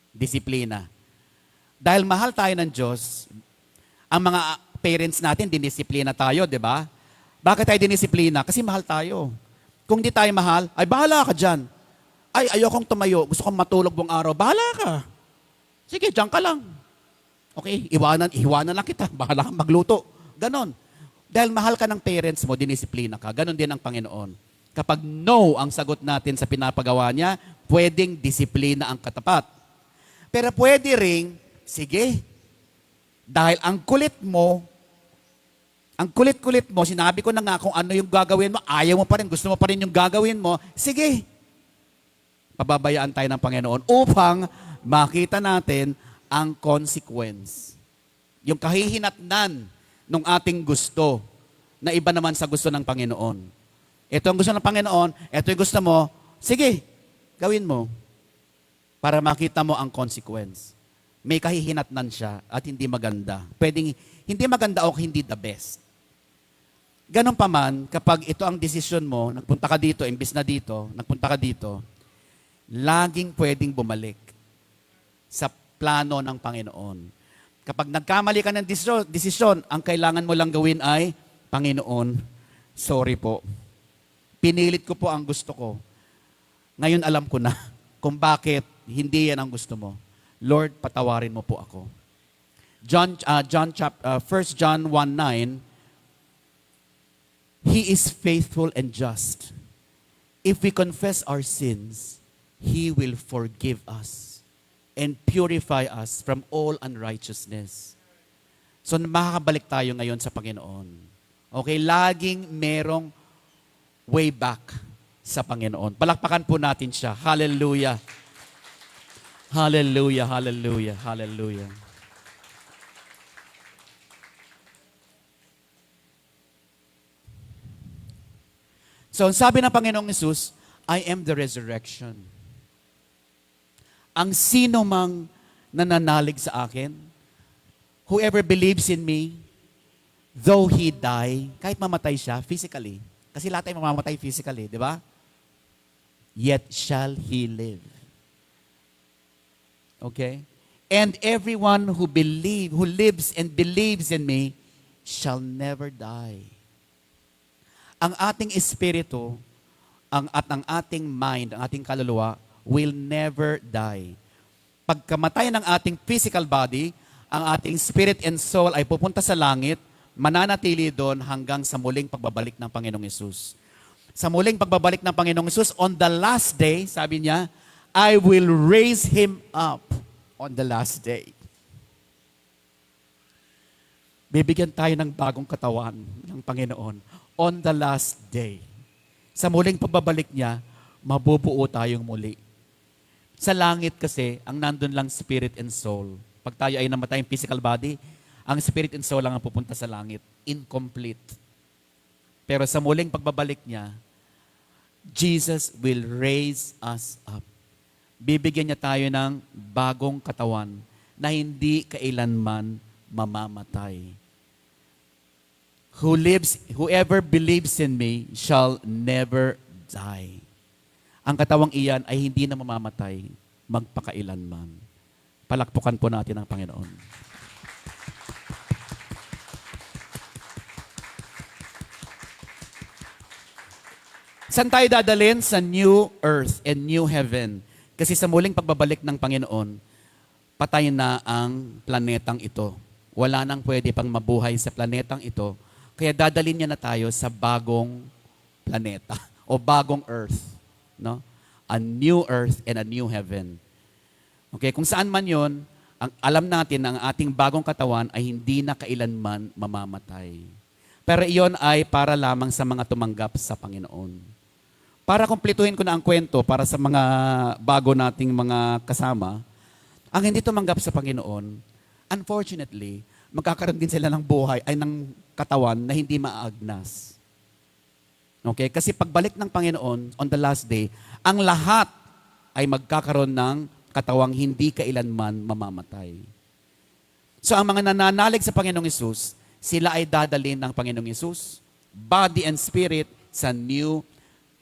Disiplina. Dahil mahal tayo ng Diyos, ang mga parents natin, dinisiplina tayo, di ba? Bakit tayo dinisiplina? Kasi mahal tayo. Kung hindi tayo mahal, ay bahala ka dyan. Ay, ayokong tumayo. Gusto kong matulog buong araw. Bahala ka. Sige, dyan ka lang. Okay, iwanan lang kita. Bahala kang magluto. Ganon. Dahil mahal ka ng parents mo, dinisiplina ka. Ganon din ang Panginoon. Kapag no ang sagot natin sa pinapagawa niya, pwedeng disiplina ang katapat. Pero pwede ring, sige, dahil ang kulit mo, ang kulit-kulit mo, sinabi ko na nga kung ano yung gagawin mo, ayaw mo pa rin, gusto mo pa rin yung gagawin mo, sige. Pababayaan tayo ng Panginoon upang makita natin ang consequence. Yung kahihinatnan ng ating gusto na iba naman sa gusto ng Panginoon. Ito ang gusto ng Panginoon, ito yung gusto mo, sige, gawin mo para makita mo ang consequence. May kahihinatnan siya at hindi maganda. Pwedeng hindi maganda o hindi the best. Ganon pa man, kapag ito ang desisyon mo, nagpunta ka dito, imbis na dito, nagpunta ka dito, laging pwedeng bumalik sa plano ng Panginoon. Kapag nagkamali ka ng desisyon, ang kailangan mo lang gawin ay, Panginoon, sorry po. Pinilit ko po ang gusto ko. Ngayon alam ko na kung bakit hindi yan ang gusto mo. Lord, patawarin mo po ako. 1 John 1:9, He is faithful and just. If we confess our sins, He will forgive us and purify us from all unrighteousness. So makakabalik tayo ngayon sa Panginoon. Okay, laging merong way back sa Panginoon. Palakpakan po natin siya. Hallelujah. Hallelujah, hallelujah, hallelujah. So, sabi ng Panginoong Hesus, I am the resurrection. Ang sino mang nananalig sa akin, whoever believes in me, though he die, kahit mamatay siya physically, kasi lahat tayo mamamatay physically, di ba? Yet shall he live. Okay? And everyone who lives and believes in me shall never die. Ang ating espiritu, ang ating mind, ang ating kaluluwa will never die. Pagkamatay ng ating physical body, ang ating spirit and soul ay pupunta sa langit, mananatili doon hanggang sa muling pagbabalik ng Panginoong Hesus. Sa muling pagbabalik ng Panginoong Hesus, on the last day, sabi niya, I will raise him up on the last day. Bibigyan tayo ng bagong katawan ng Panginoon on the last day. Sa muling pagbabalik niya, mabubuo tayong muli. Sa langit kasi, ang nandun lang spirit and soul. Pag tayo ay namatay yung physical body, ang spirit and soul lang ang pupunta sa langit. Incomplete. Pero sa muling pagbabalik niya, Jesus will raise us up. Bibigyan niya tayo ng bagong katawan na hindi kailanman mamamatay. Whoever believes in me shall never die. Ang katawang iyan ay hindi na mamamatay magpakailanman. Palakpukan po natin ang Panginoon. Saan tayo dadalhin? Sa new earth and new heaven. Kasi sa muling pagbabalik ng Panginoon, patay na ang planetang ito. Wala nang pwede pang mabuhay sa planetang ito. Kaya dadalhin niya na tayo sa bagong planeta o bagong earth. No? A new earth and a new heaven. Okay, kung saan man yon, ang alam natin na ang ating bagong katawan ay hindi na kailanman mamamatay. Pero iyon ay para lamang sa mga tumanggap sa Panginoon. Para kumpletuhin ko na ang kwento para sa mga bago nating mga kasama, ang hindi tumanggap sa Panginoon, unfortunately, magkakaroon din sila ng buhay ay ng katawan na hindi maaagnas. Okay? Kasi pagbalik ng Panginoon on the last day, ang lahat ay magkakaroon ng katawang hindi kailanman mamamatay. So ang mga nananalig sa Panginoong Hesus, sila ay dadalhin ng Panginoong Hesus, body and spirit sa new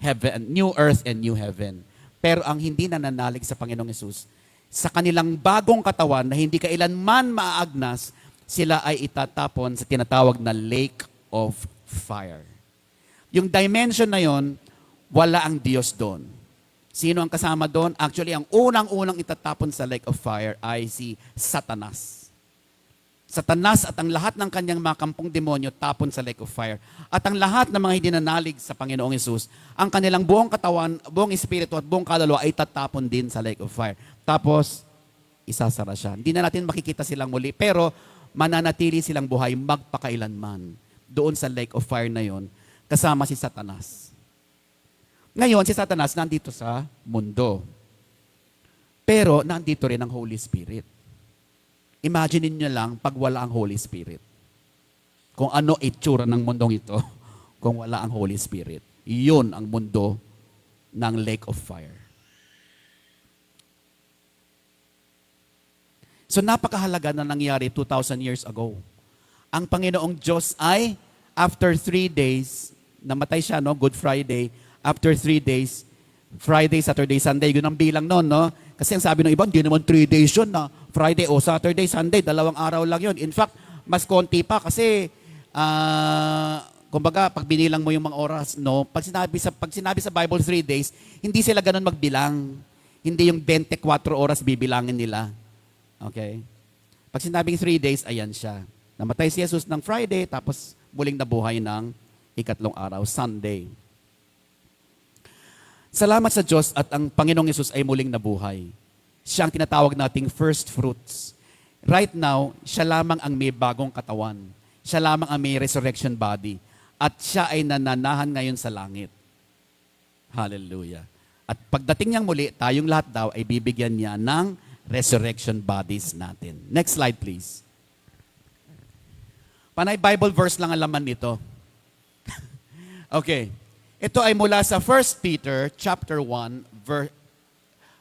heaven, new earth and new heaven. Pero ang hindi nananalig sa Panginoong Hesus, sa kanilang bagong katawan na hindi kailanman maaagnas, sila ay itatapon sa tinatawag na lake of fire. Yung dimension na yon, wala ang Diyos doon. Sino ang kasama doon? Actually, ang unang-unang itatapon sa lake of fire ay si Satanas. Satanas at ang lahat ng kanyang mga kampong demonyo tapon sa lake of fire. At ang lahat ng mga hindi nanalig sa Panginoong Hesus, ang kanilang buong katawan, buong espiritu at buong kaluluwa ay tatapon din sa lake of fire. Tapos, isasara siya. Hindi na natin makikita silang muli, pero mananatili silang buhay magpakailanman doon sa lake of fire na yon, kasama si Satanas. Ngayon, si Satanas nandito sa mundo. Pero nandito rin ang Holy Spirit. Imagine niyo lang pag wala ang Holy Spirit. Kung ano itsura ng mundong ito kung wala ang Holy Spirit. Iyon ang mundo ng lake of fire. So napakahalaga na nangyari 2,000 years ago. Ang Panginoong Diyos ay after 3 days, namatay siya, no? Good Friday. After 3 days, Friday, Saturday, Sunday, yun ang bilang nun, no? Kasi ang sabi ng iba, hindi naman 3 days yun na Friday o Saturday, Sunday, 2 araw lang yun. In fact, mas konti pa kasi, kumbaga, pag binilang mo yung mga oras, no? Pag sinabi sa Bible 3 days, hindi sila ganun magbilang. Hindi yung 24 oras bibilangin nila. Okay? Pag sinabing 3 days, ayan siya. Namatay si Jesus ng Friday, tapos muling nabuhay ng ikatlong araw, Sunday. Salamat sa Diyos at ang Panginoong Hesus ay muling nabuhay. Siya ang tinatawag nating first fruits. Right now, siya lamang ang may bagong katawan. Siya lamang ang may resurrection body. At siya ay nananahan ngayon sa langit. Hallelujah. At pagdating niyang muli, tayong lahat daw ay bibigyan niya ng resurrection bodies natin. Next slide, please. Panay Bible verse lang ang laman nito. Okay. Ito ay mula sa 1 Peter chapter 1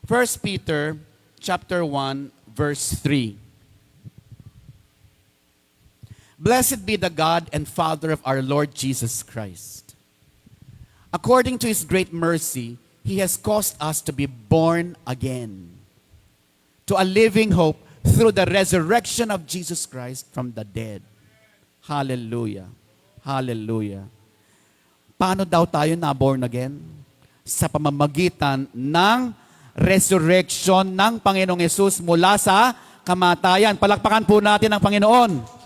verse 3. Blessed be the God and Father of our Lord Jesus Christ. According to his great mercy, he has caused us to be born again to a living hope through the resurrection of Jesus Christ from the dead. Hallelujah. Hallelujah. Paano daw tayo na-born again? Sa pamamagitan ng resurrection ng Panginoong Hesus mula sa kamatayan. Palakpakan po natin ang Panginoon.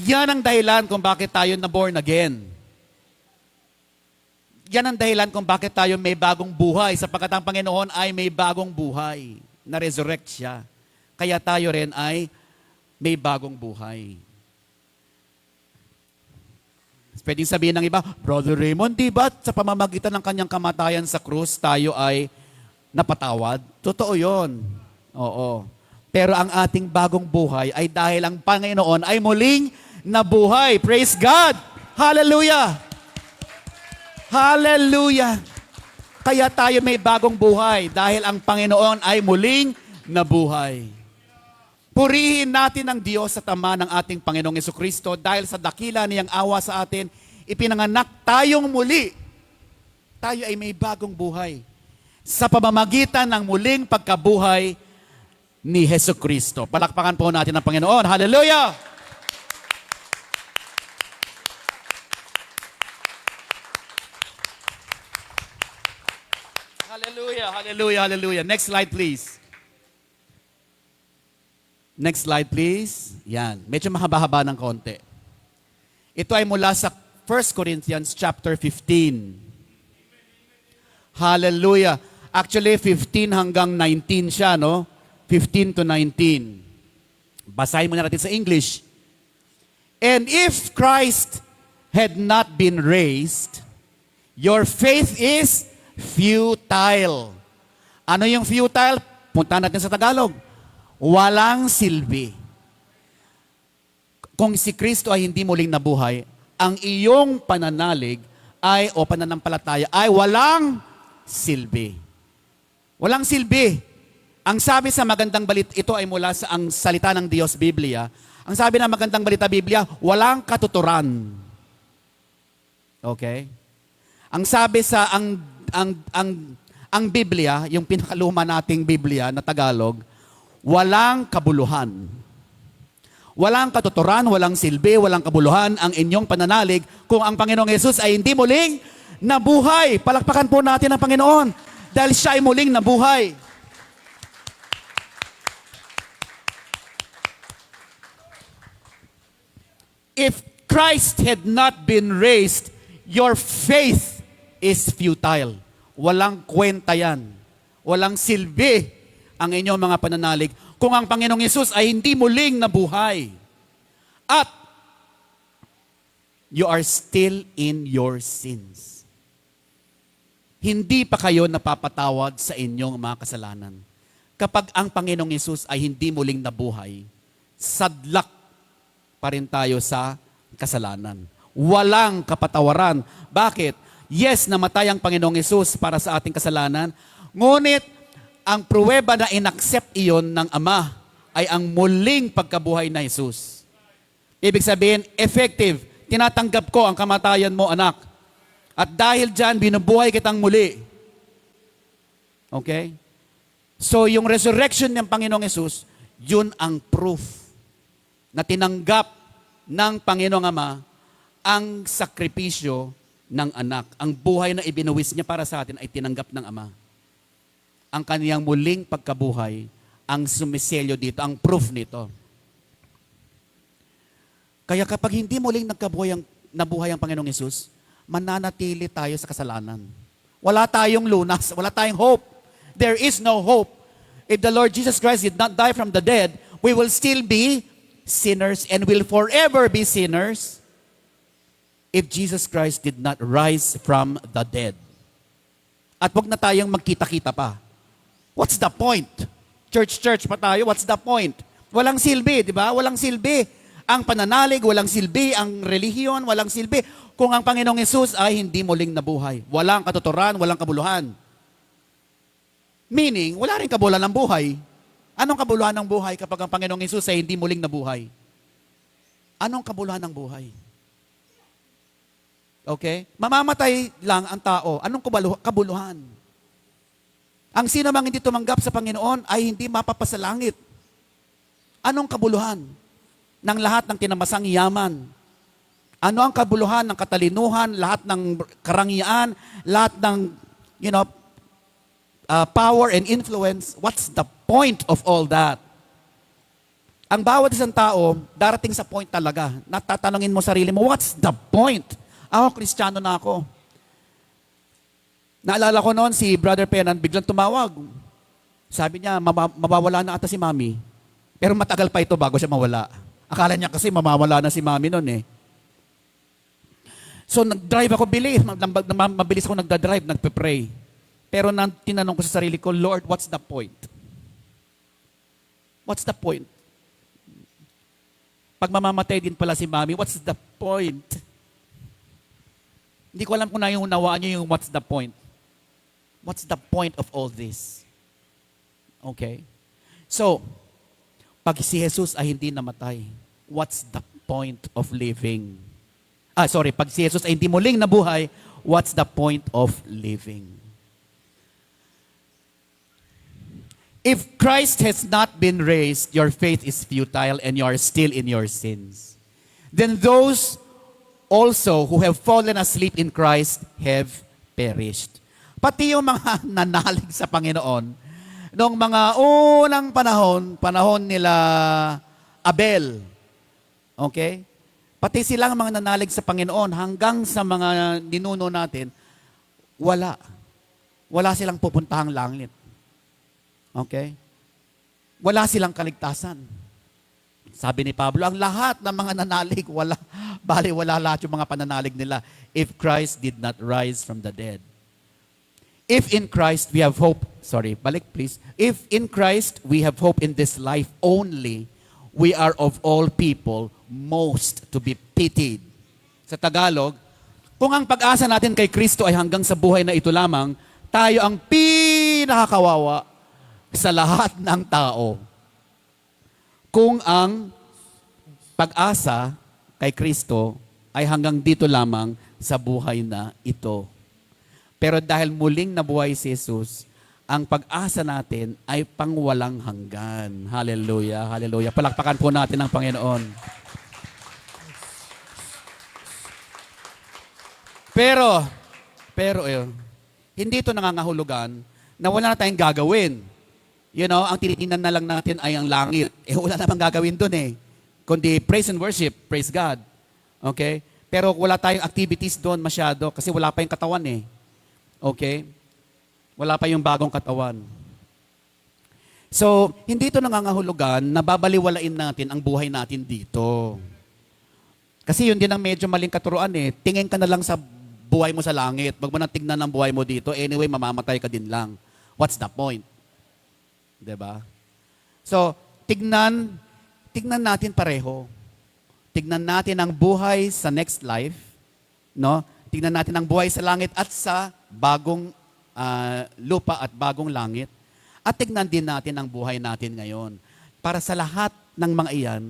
Yan ang dahilan kung bakit tayo na-born again. Yan ang dahilan kung bakit tayo may bagong buhay, sapagkat ang Panginoon ay may bagong buhay. Na-resurrect siya. Kaya tayo rin ay may bagong buhay. Pwedeng sabihin ng iba, Brother Raymond, di ba sa pamamagitan ng kanyang kamatayan sa krus, tayo ay napatawad? Totoo yun. Oo. Pero ang ating bagong buhay ay dahil ang Panginoon ay muling nabuhay. Praise God! Hallelujah! Hallelujah! Kaya tayo may bagong buhay dahil ang Panginoon ay muling nabuhay. Purihin natin ang Diyos sa Ama ng ating Panginoong Jesucristo dahil sa dakila niyang awa sa atin, ipinanganak tayong muli. Tayo ay may bagong buhay sa pamamagitan ng muling pagkabuhay ni Jesucristo. Palakpakan po natin ang Panginoon. Hallelujah! Hallelujah, hallelujah, hallelujah. Next slide, please. Next slide, please. Yan. Medyo mahaba-haba ng konti. Ito ay mula sa 1 Corinthians chapter 15. Hallelujah. Actually, 15 hanggang 19 siya, no? 15 to 19. Basahin muna natin sa English. And if Christ had not been raised, your faith is futile. Ano yung futile? Punta natin sa Tagalog. Walang silbi. Kung si Kristo ay hindi muling nabuhay, ang iyong pananalig ay o pananampalataya ay walang silbi. Walang silbi. Ang sabi sa magandang balita, ito ay mula sa ang salita ng Diyos, Biblia. Ang sabi ng magandang balita, Biblia, walang katuturan. Okay? Ang sabi sa ang Biblia, yung pinakaluma nating Biblia na Tagalog, walang kabuluhan. Walang katuturan, walang silbi, walang kabuluhan ang inyong pananalig kung ang Panginoong Hesus ay hindi muling nabuhay. Palakpakan po natin ang Panginoon dahil siya ay muling nabuhay. If Christ had not been raised, your faith is futile. Walang kwenta yan. Walang silbi ang inyong mga pananalig kung ang Panginoong Yesus ay hindi muling nabuhay. At you are still in your sins. Hindi pa kayo napapatawad sa inyong mga kasalanan. Kapag ang Panginoong Yesus ay hindi muling nabuhay, sadlak pa rin tayo sa kasalanan. Walang kapatawaran. Bakit? Yes, namatay ang Panginoong Yesus para sa ating kasalanan, ngunit ang pruweba na inaccept iyon ng Ama ay ang muling pagkabuhay na Yesus. Ibig sabihin, effective. Tinatanggap ko ang kamatayan mo, anak. At dahil dyan, binubuhay kitang muli. Okay? So, yung resurrection ng Panginoong Yesus, yun ang proof na tinanggap ng Panginoong Ama ang sakripisyo ng anak. Ang buhay na ibinuwis niya para sa atin ay tinanggap ng Ama. Ang kaniyang muling pagkabuhay, ang sumiselyo dito, ang proof nito. Kaya kapag hindi muling nabuhay ang Panginoong Yesus, mananatili tayo sa kasalanan. Wala tayong lunas, wala tayong hope. There is no hope. If the Lord Jesus Christ did not die from the dead, we will still be sinners and will forever be sinners if Jesus Christ did not rise from the dead. At wag na tayong magkita-kita pa. What's the point? Church pa tayo, what's the point? Walang silbi, di ba? Walang silbi. Ang pananalig, walang silbi. Ang relihiyon, walang silbi. Kung ang Panginoong Yesus ay hindi muling nabuhay. Walang katuturan, walang kabuluhan. Meaning, wala rin kabuluhan ng buhay. Anong kabuluhan ng buhay kapag ang Panginoong Yesus ay hindi muling nabuhay? Anong kabuluhan ng buhay? Okay? Mamamatay lang ang tao. Anong kabuluhan? Ang sino mang hindi tumanggap sa Panginoon ay hindi mapapasalangit. Anong kabuluhan ng lahat ng tinamasang yaman? Ano ang kabuluhan ng katalinuhan, lahat ng karangyaan, lahat ng, power and influence? What's the point of all that? Ang bawat isang tao, darating sa point talaga. Natatanungin mo sarili mo, what's the point? Ako, Kristiyano na ako. Naalala ko noon si Brother Penan, biglang tumawag. Sabi niya, mawawala na ata si Mami. Pero matagal pa ito bago siya mawala. Akala niya kasi mamawala na si Mami noon eh. So nag-drive ako mabilis ako nagda-drive, nagpe-pray. Pero tinanong ko sa sarili ko, Lord, what's the point? What's the point? Pag mamamatay din pala si Mami, what's the point? Hindi ko alam kung naiunawaan niyo yung what's the point. What's the point of all this? Okay? So, pag si Jesus ay hindi namatay, what's the point of living? Pag si Jesus ay hindi muling nabuhay, what's the point of living? If Christ has not been raised, your faith is futile and you are still in your sins. Then those also who have fallen asleep in Christ have perished. Pati yung mga nanalig sa Panginoon, noong mga unang panahon nila Abel, okay? Pati silang mga nanalig sa Panginoon hanggang sa mga ninuno natin, wala. Wala silang pupuntahang langit. Okay? Wala silang kaligtasan. Sabi ni Pablo, ang lahat ng mga nanalig, wala lahat yung mga pananalig nila if Christ did not rise from the dead. If in Christ we have hope, balik please. If in Christ we have hope in this life only, we are of all people most to be pitied. Sa Tagalog, kung ang pag-asa natin kay Kristo ay hanggang sa buhay na ito lamang, tayo ang pinakakawawa sa lahat ng tao. Kung ang pag-asa kay Kristo ay hanggang dito lamang sa buhay na ito. Pero dahil muling nabuhay si Jesus, ang pag-asa natin ay pangwalang hanggan. Hallelujah, hallelujah. Palakpakan po natin ang Panginoon. Pero, hindi ito nangangahulugan na wala na tayong gagawin. Ang tinitingnan na lang natin ay ang langit. Wala namang gagawin dun eh. Kundi praise and worship, praise God. Okay? Pero wala tayong activities doon masyado kasi wala pa yung katawan eh. Okay? Wala pa yung bagong katawan. So, hindi ito nangangahulugan na babaliwalain natin ang buhay natin dito. Kasi yun din ang medyo maling katuruan eh. Tingin ka na lang sa buhay mo sa langit. Wag mo nang tignan ang buhay mo dito. Anyway, mamamatay ka din lang. What's the point? 'Di ba? So, tignan natin pareho. Tignan natin ang buhay sa next life, no? Tignan natin ang buhay sa langit at sa bagong lupa at bagong langit. At tignan din natin ang buhay natin ngayon. Para sa lahat ng mga iyan,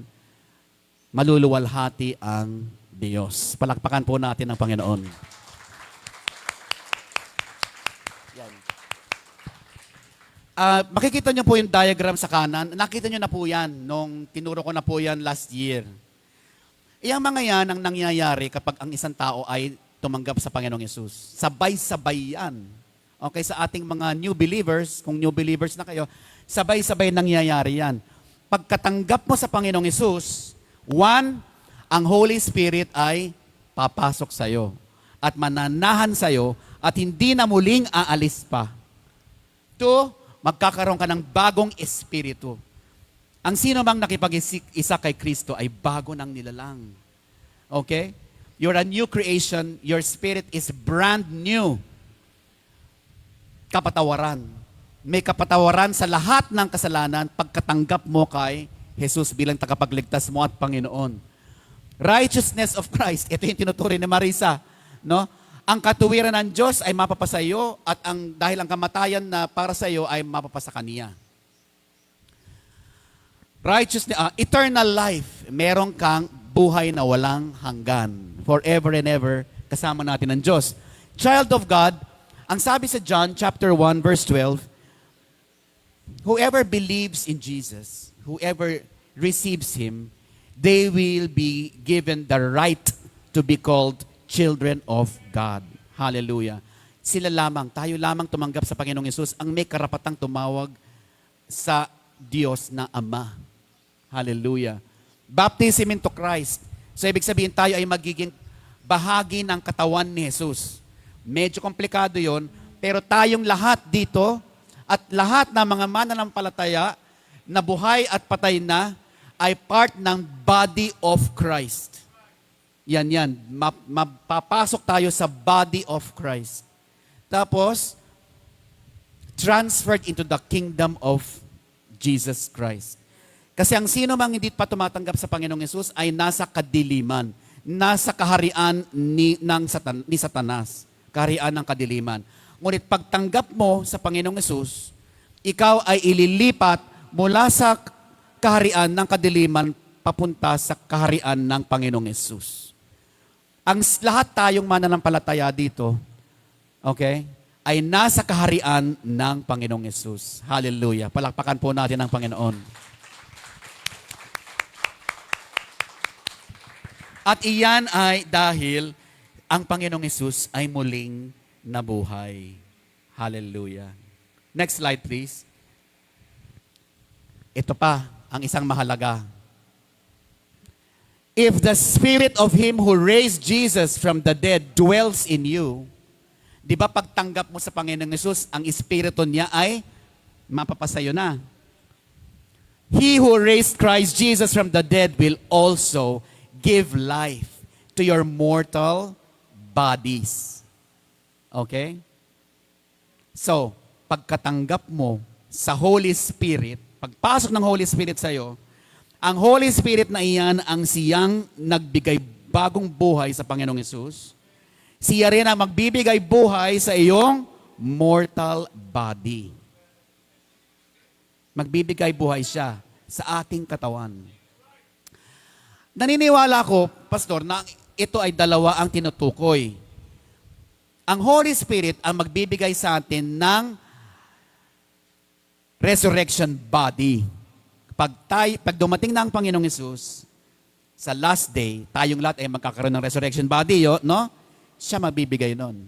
maluluwalhati ang Diyos. Palakpakan po natin ang Panginoon. Yan. Makikita niyo po yung diagram sa kanan. Nakita niyo na po yan nung tinuro ko na po yan last year. Iyang mga yan ang nangyayari kapag ang isang tao ay tumanggap sa Panginoong Yesus. Sabay-sabay yan. Okay, sa ating mga new believers, kung new believers na kayo, sabay-sabay nangyayari yan. Pagkatanggap mo sa Panginoong Yesus, one, ang Holy Spirit ay papasok sa'yo at mananahan sa'yo at hindi na muling aalis pa. Two, magkakaroon ka ng bagong espiritu. Ang sino mang nakipag-isa kay Kristo ay bago ng nilalang. Okay? You're a new creation. Your spirit is brand new. Kapatawaran. May kapatawaran sa lahat ng kasalanan pagkatanggap mo kay Jesus bilang tagapagligtas mo at Panginoon. Righteousness of Christ. Ito yung tinuturi ni Marisa. No? Ang katuwiran ng Diyos ay mapapasa iyo at dahil ang kamatayan na para sa iyo ay mapapasa kaniya. Righteousness, eternal life. Meron kang buhay na walang hanggan. Forever and ever, kasama natin ang Diyos. Child of God, ang sabi sa John chapter 1 verse 12, whoever believes in Jesus, whoever receives Him, they will be given the right to be called children of God. Hallelujah. Sila lamang, tayo lamang tumanggap sa Panginoong Yesus ang may karapatang tumawag sa Diyos na Ama. Hallelujah. Baptism into Christ. So ibig sabihin tayo ay magiging bahagi ng katawan ni Jesus. Medyo komplikado yon, pero tayong lahat dito at lahat ng mga mananampalataya na buhay at patay na ay part ng body of Christ. Yan. Mapapasok tayo sa body of Christ. Tapos, transferred into the kingdom of Jesus Christ. Kasi ang sino mang hindi pa tumatanggap sa Panginoong Yesus ay nasa kadiliman, nasa kaharian ni Satanas, kaharian ng kadiliman. Ngunit pagtanggap mo sa Panginoong Yesus, ikaw ay ililipat mula sa kaharian ng kadiliman papunta sa kaharian ng Panginoong Yesus. Ang lahat tayong mananampalataya dito, okay, ay nasa kaharian ng Panginoong Yesus. Hallelujah. Palakpakan po natin ang Panginoon. At iyan ay dahil ang Panginoong Yesus ay muling nabuhay. Hallelujah. Next slide, please. Ito pa, ang isang mahalaga. If the spirit of Him who raised Jesus from the dead dwells in you, di ba pagtanggap mo sa Panginoong Yesus, ang espiritu niya ay mapapasayo na. He who raised Christ Jesus from the dead will also give life to your mortal bodies. Okay? So, pagkatanggap mo sa Holy Spirit, pagpasok ng Holy Spirit sa iyo, ang Holy Spirit na iyan ang siyang nagbigay bagong buhay sa Panginoong Yesus. Siya rin ang magbibigay buhay sa iyong mortal body. Magbibigay buhay siya sa ating katawan. Naniniwala ko, Pastor, na ito ay dalawa ang tinutukoy. Ang Holy Spirit ang magbibigay sa atin ng resurrection body. Pag dumating na ang Panginoong Yesus, sa last day, tayong lahat ay magkakaroon ng resurrection body, no? Siya magbibigay nun.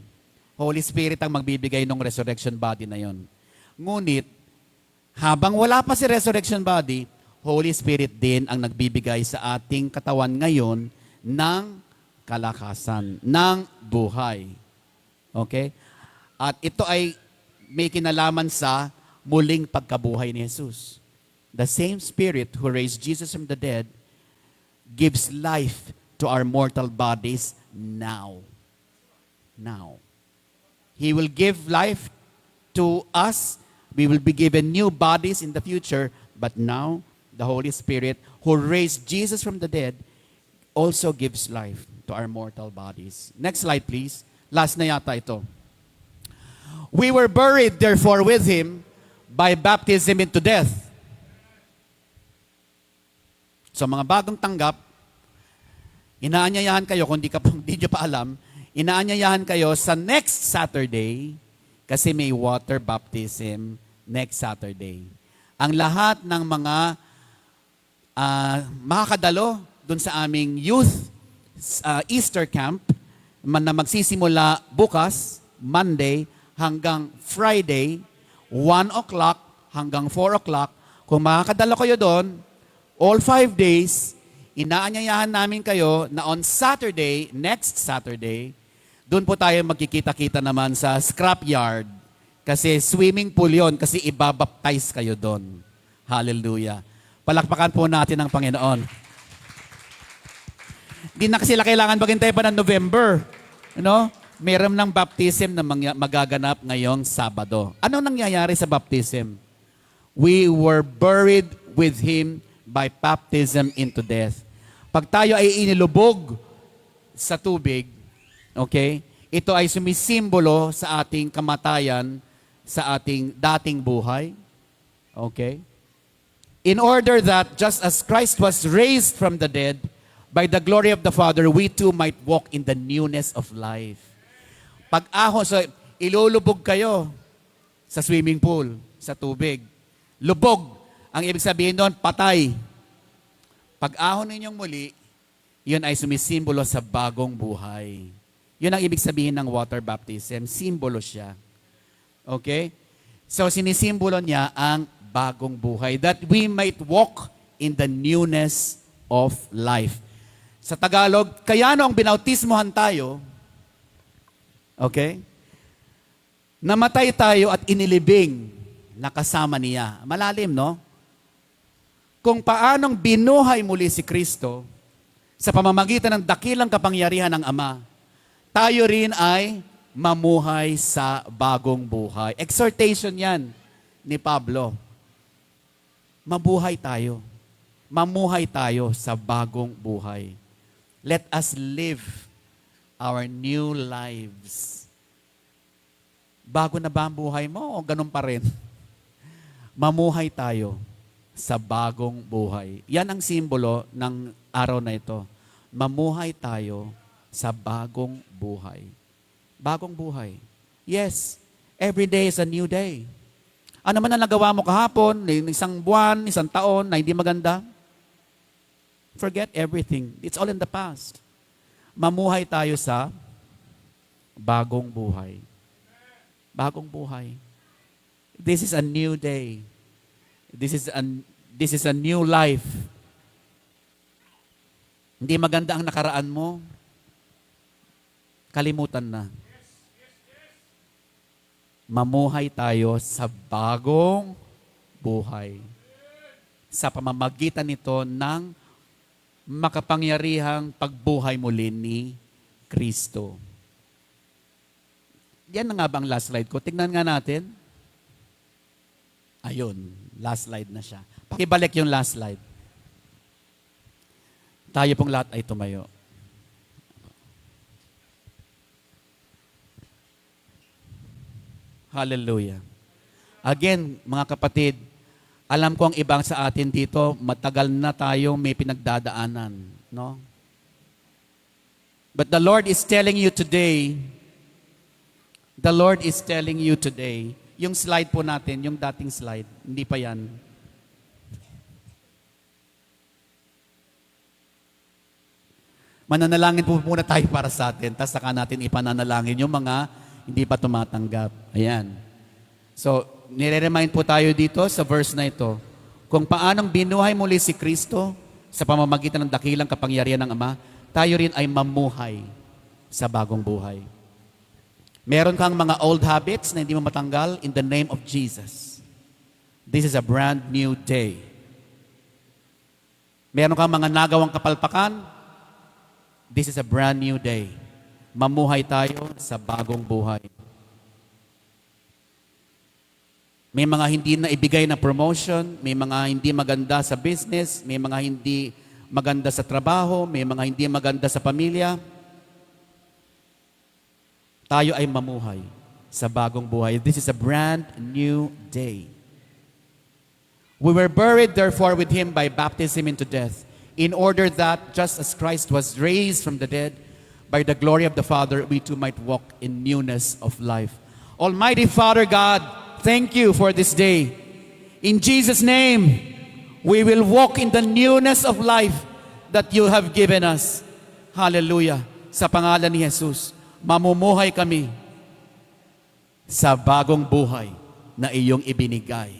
Holy Spirit ang magbibigay ng resurrection body na yon. Ngunit, habang wala pa si resurrection body, Holy Spirit din ang nagbibigay sa ating katawan ngayon ng kalakasan, ng buhay. Okay? At ito ay may kinalaman sa muling pagkabuhay ni Jesus. The same Spirit who raised Jesus from the dead gives life to our mortal bodies now. Now. He will give life to us. We will be given new bodies in the future. But now, the Holy Spirit who raised Jesus from the dead also gives life to our mortal bodies. Next slide, please. Last na yata ito. We were buried, therefore, with Him by baptism into death. So mga bagong tanggap, inaanyayahan kayo, kung di nyo pa alam, inaanyayahan kayo sa next Saturday kasi may water baptism next Saturday. Ang lahat ng mga makakadalo dun sa aming youth Easter camp na magsisimula bukas, Monday, hanggang Friday, 1 o'clock hanggang 4 o'clock. Kung makakadala kayo doon, all 5 days, inaanyayahan namin kayo na on Saturday, next Saturday, doon po tayo magkikita-kita naman sa scrapyard. Kasi swimming pool yon kasi ibabaptize kayo doon. Hallelujah. Palakpakan po natin ang Panginoon. Hindi na kasi kailangan maghintay pa ng November. No? Meron ng baptism na magaganap ngayong Sabado. Ano nangyayari sa baptism? We were buried with Him by baptism into death. Pag tayo ay inilubog sa tubig, okay, ito ay sumisimbolo sa ating kamatayan, sa ating dating buhay. Okay? In order that, just as Christ was raised from the dead, by the glory of the Father, we too might walk in the newness of life. Pag-ahon, so ilulubog kayo sa swimming pool, sa tubig. Lubog. Ang ibig sabihin doon, patay. Pag-ahon ninyong muli, yun ay sumisimbolo sa bagong buhay. Yun ang ibig sabihin ng water baptism. Simbolo siya. Okay? So, sinisimbolo niya ang bagong buhay. That we might walk in the newness of life. Sa Tagalog, kaya noong binautismohan tayo, okay? Namatay tayo at inilibing na kasama niya. Malalim, no? Kung paanong binuhay muli si Kristo sa pamamagitan ng dakilang kapangyarihan ng Ama, tayo rin ay mamuhay sa bagong buhay. Exhortation yan ni Pablo. Mabuhay tayo. Mamuhay tayo sa bagong buhay. Let us live our new lives. Bago na ba ang buhay mo o ganun pa rin? Mamuhay tayo sa bagong buhay. Yan ang simbolo ng araw na ito. Mamuhay tayo sa bagong buhay. Bagong buhay. Yes, every day is a new day. Ano man ang nagawa mo kahapon, isang buwan, isang taon na hindi maganda, forget everything. It's all in the past. Mamuhay tayo sa bagong buhay. Bagong buhay. This is a new day. This is a new life. Hindi maganda ang nakaraan mo, kalimutan na. Mamuhay tayo sa bagong buhay. Sa pamamagitan nito ng makapangyarihang pagbuhay muli ni Kristo. Yan na nga bang last slide ko? Tingnan nga natin. Ayun, last slide na siya. Pakibalik yung last slide. Tayo pong lahat ay tumayo. Hallelujah. Again, mga kapatid, alam ko ang ibang sa atin dito, matagal na tayo may pinagdadaanan, no? But the Lord is telling you today, yung slide po natin, yung dating slide, hindi pa yan. Mananalangin po muna tayo para sa atin, tapos saka natin ipananalangin yung mga hindi pa tumatanggap. Ayan. So, nire-remind po tayo dito sa verse na ito, kung paanong binuhay muli si Kristo sa pamamagitan ng dakilang kapangyarihan ng Ama, tayo rin ay mamuhay sa bagong buhay. Meron kang mga old habits na hindi mo matanggal, in the name of Jesus. This is a brand new day. Meron kang mga nagawang kapalpakan, this is a brand new day. Mamuhay tayo sa bagong buhay. May mga hindi na ibigay na promotion, may mga hindi maganda sa business, may mga hindi maganda sa trabaho, may mga hindi maganda sa pamilya. Tayo ay mamuhay sa bagong buhay. This is a brand new day. We were buried therefore with Him by baptism into death, in order that, just as Christ was raised from the dead by the glory of the Father, we too might walk in newness of life. Almighty Father God, thank you for this day. In Jesus' name, we will walk in the newness of life that you have given us. Hallelujah. Sa pangalan ni Jesus, mamumuhay kami sa bagong buhay na iyong ibinigay.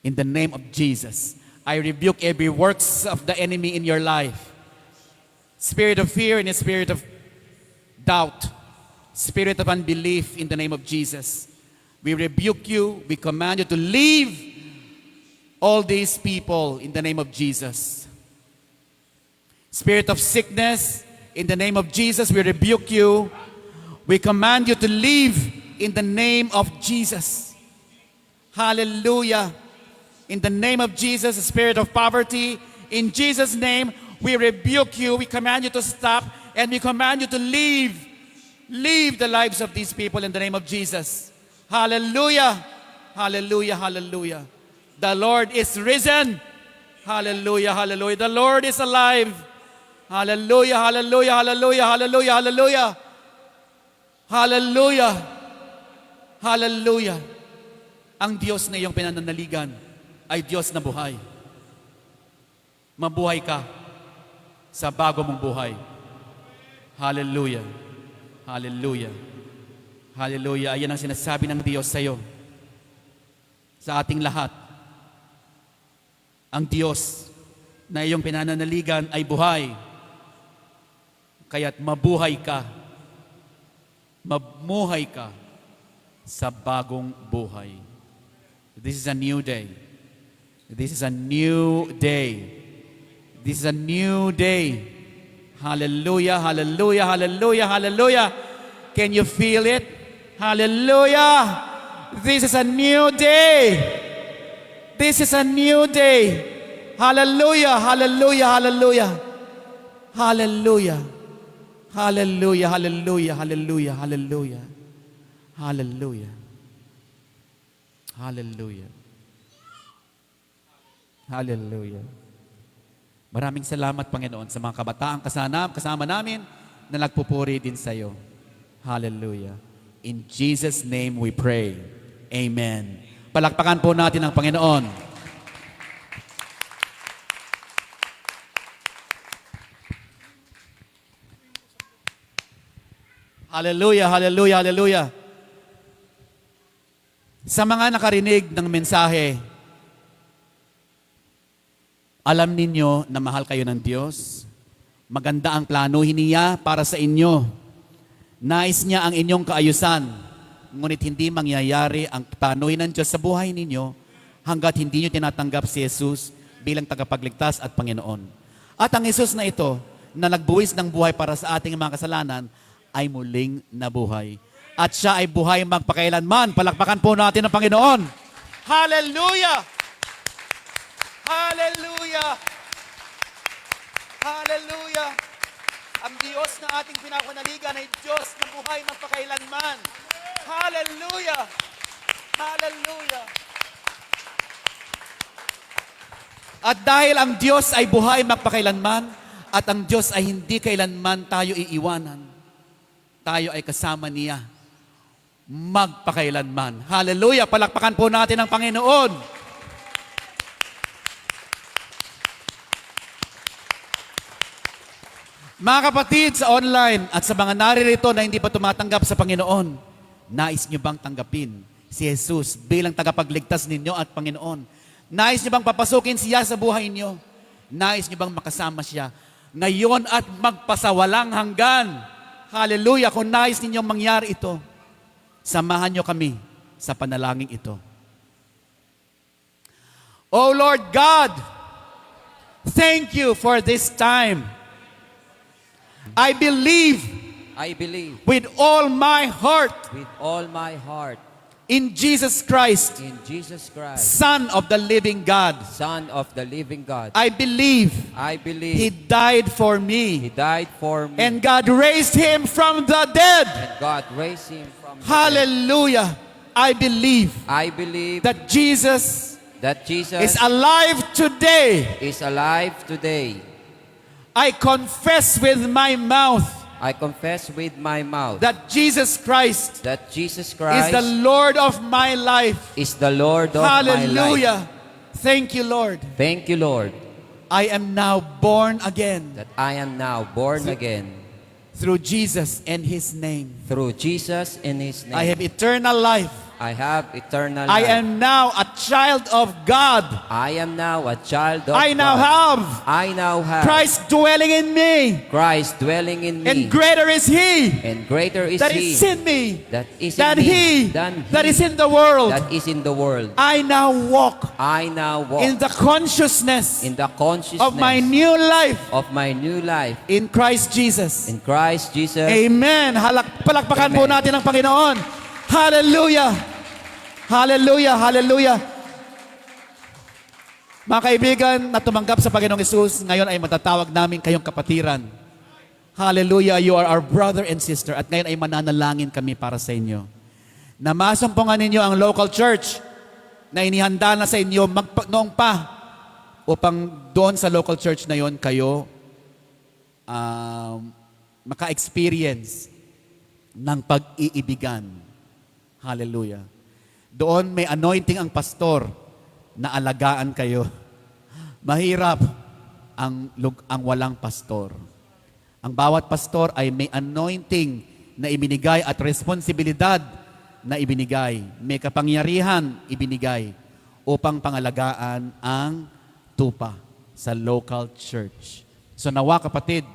In the name of Jesus, I rebuke every works of the enemy in your life. Spirit of fear and a spirit of doubt, spirit of unbelief, in the name of Jesus. We rebuke you, we command you to leave all these people in the name of Jesus. Spirit of sickness, in the name of Jesus, we rebuke you. We command you to leave in the name of Jesus. Hallelujah. In the name of Jesus, the spirit of poverty, in Jesus' name, we rebuke you. We command you to stop, and we command you to leave. Leave the lives of these people in the name of Jesus. Hallelujah. Hallelujah. Hallelujah. The Lord is risen. Hallelujah. Hallelujah. The Lord is alive. Hallelujah. Hallelujah. Hallelujah. Hallelujah. Hallelujah. Hallelujah. Hallelujah. Ang Diyos na iyong pinananaligan ay Diyos na buhay. Mabuhay ka sa bago mong buhay. Hallelujah. Hallelujah. Hallelujah. Ayan ang sinasabi ng Diyos sa iyo. Sa ating lahat. Ang Diyos na iyong pinananaligan ay buhay. Kaya't mabuhay ka. Mamuhay ka sa bagong buhay. This is a new day. This is a new day. This is a new day. Hallelujah, hallelujah, hallelujah, hallelujah. Can you feel it? Hallelujah. This is a new day. This is a new day. Hallelujah, hallelujah, hallelujah. Hallelujah. Hallelujah, hallelujah, hallelujah, hallelujah. Hallelujah. Hallelujah. Hallelujah. Maraming salamat, Panginoon, sa mga kabataang kasama namin na nagpupuri din sa iyo. Hallelujah. In Jesus' name we pray. Amen. Palakpakan po natin ang Panginoon. Hallelujah, hallelujah, hallelujah. Sa mga nakarinig ng mensahe, alam ninyo na mahal kayo ng Diyos. Maganda ang planuhin niya para sa inyo. Nais niya ang inyong kaayusan. Ngunit hindi mangyayari ang planuhin ng Diyos sa buhay ninyo hanggat hindi nyo tinatanggap si Jesus bilang tagapagligtas at Panginoon. At ang Jesus na ito, na nagbuwis ng buhay para sa ating mga kasalanan, ay muling nabuhay. At siya ay buhay magpakailanman. Palakpakan po natin ang Panginoon. Hallelujah! Hallelujah! Hallelujah! Ang Diyos na ating pinapanaligan ay Diyos na buhay magpakailanman. Hallelujah! Hallelujah! At dahil ang Diyos ay buhay magpakailanman, at ang Diyos ay hindi kailanman tayo iiwanan, tayo ay kasama niya magpakailanman. Hallelujah! Palakpakan po natin ang Panginoon. Mga kapatid sa online at sa mga naririto na hindi pa tumatanggap sa Panginoon, nais niyo bang tanggapin si Jesus bilang tagapagligtas ninyo at Panginoon? Nais niyo bang papasukin siya sa buhay niyo? Nais niyo bang makasama siya? ngayon at magpasawalang hanggan. Hallelujah. Kung nais ninyong mangyari ito, samahan nyo kami sa panalangin ito. Oh Lord God, thank you for this time. I believe with all my heart with all my heart in Jesus Christ, in Jesus Christ, Son of the living God. Son of the living God. I believe I believe He died for He me, died for me, and God raised Him from the dead. and God raised Him from the dead. Hallelujah. I believe I believe that Jesus that Jesus is alive today. is alive today. I confess with my mouth I confess with my mouth that Jesus Christ that Jesus is Christ the Lord of my life. is the Lord of my life. Hallelujah. Thank you, Lord. Thank you, Lord, I am now born again that I am now born again through Jesus and His name. through Jesus in His name. I have eternal life. I have eternal I life. am now a child of God. I am now a child of I now God. have I now have Christ dwelling in me. Christ dwelling in me. And greater is He And greater is that He is in me that is than in me He than that He is in the world. that is in the world. I now walk I now walk in the consciousness in the consciousness of my new life of my new life in Christ Jesus. in Christ Jesus. Amen. Palakpakan po Amen. natin ang Panginoon. Hallelujah. Hallelujah. Hallelujah. Mga kaibigan na tumanggap sa Panginoong Hesus, ngayon ay matatawag namin kayong kapatiran. Hallelujah. You are our brother and sister. At ngayon ay mananalangin kami para sa inyo. Namasumpungan ninyo ang local church na inihanda na sa inyo noong pa upang doon sa local church na yon kayo maka-experience ng pag-iibigan. Hallelujah. Doon may anointing ang pastor na alagaan kayo. Mahirap ang walang pastor. Ang bawat pastor ay may anointing na ibinigay at responsibilidad na ibinigay. May kapangyarihan ibinigay upang pangalagaan ang tupa sa local church. So nawa kapatid,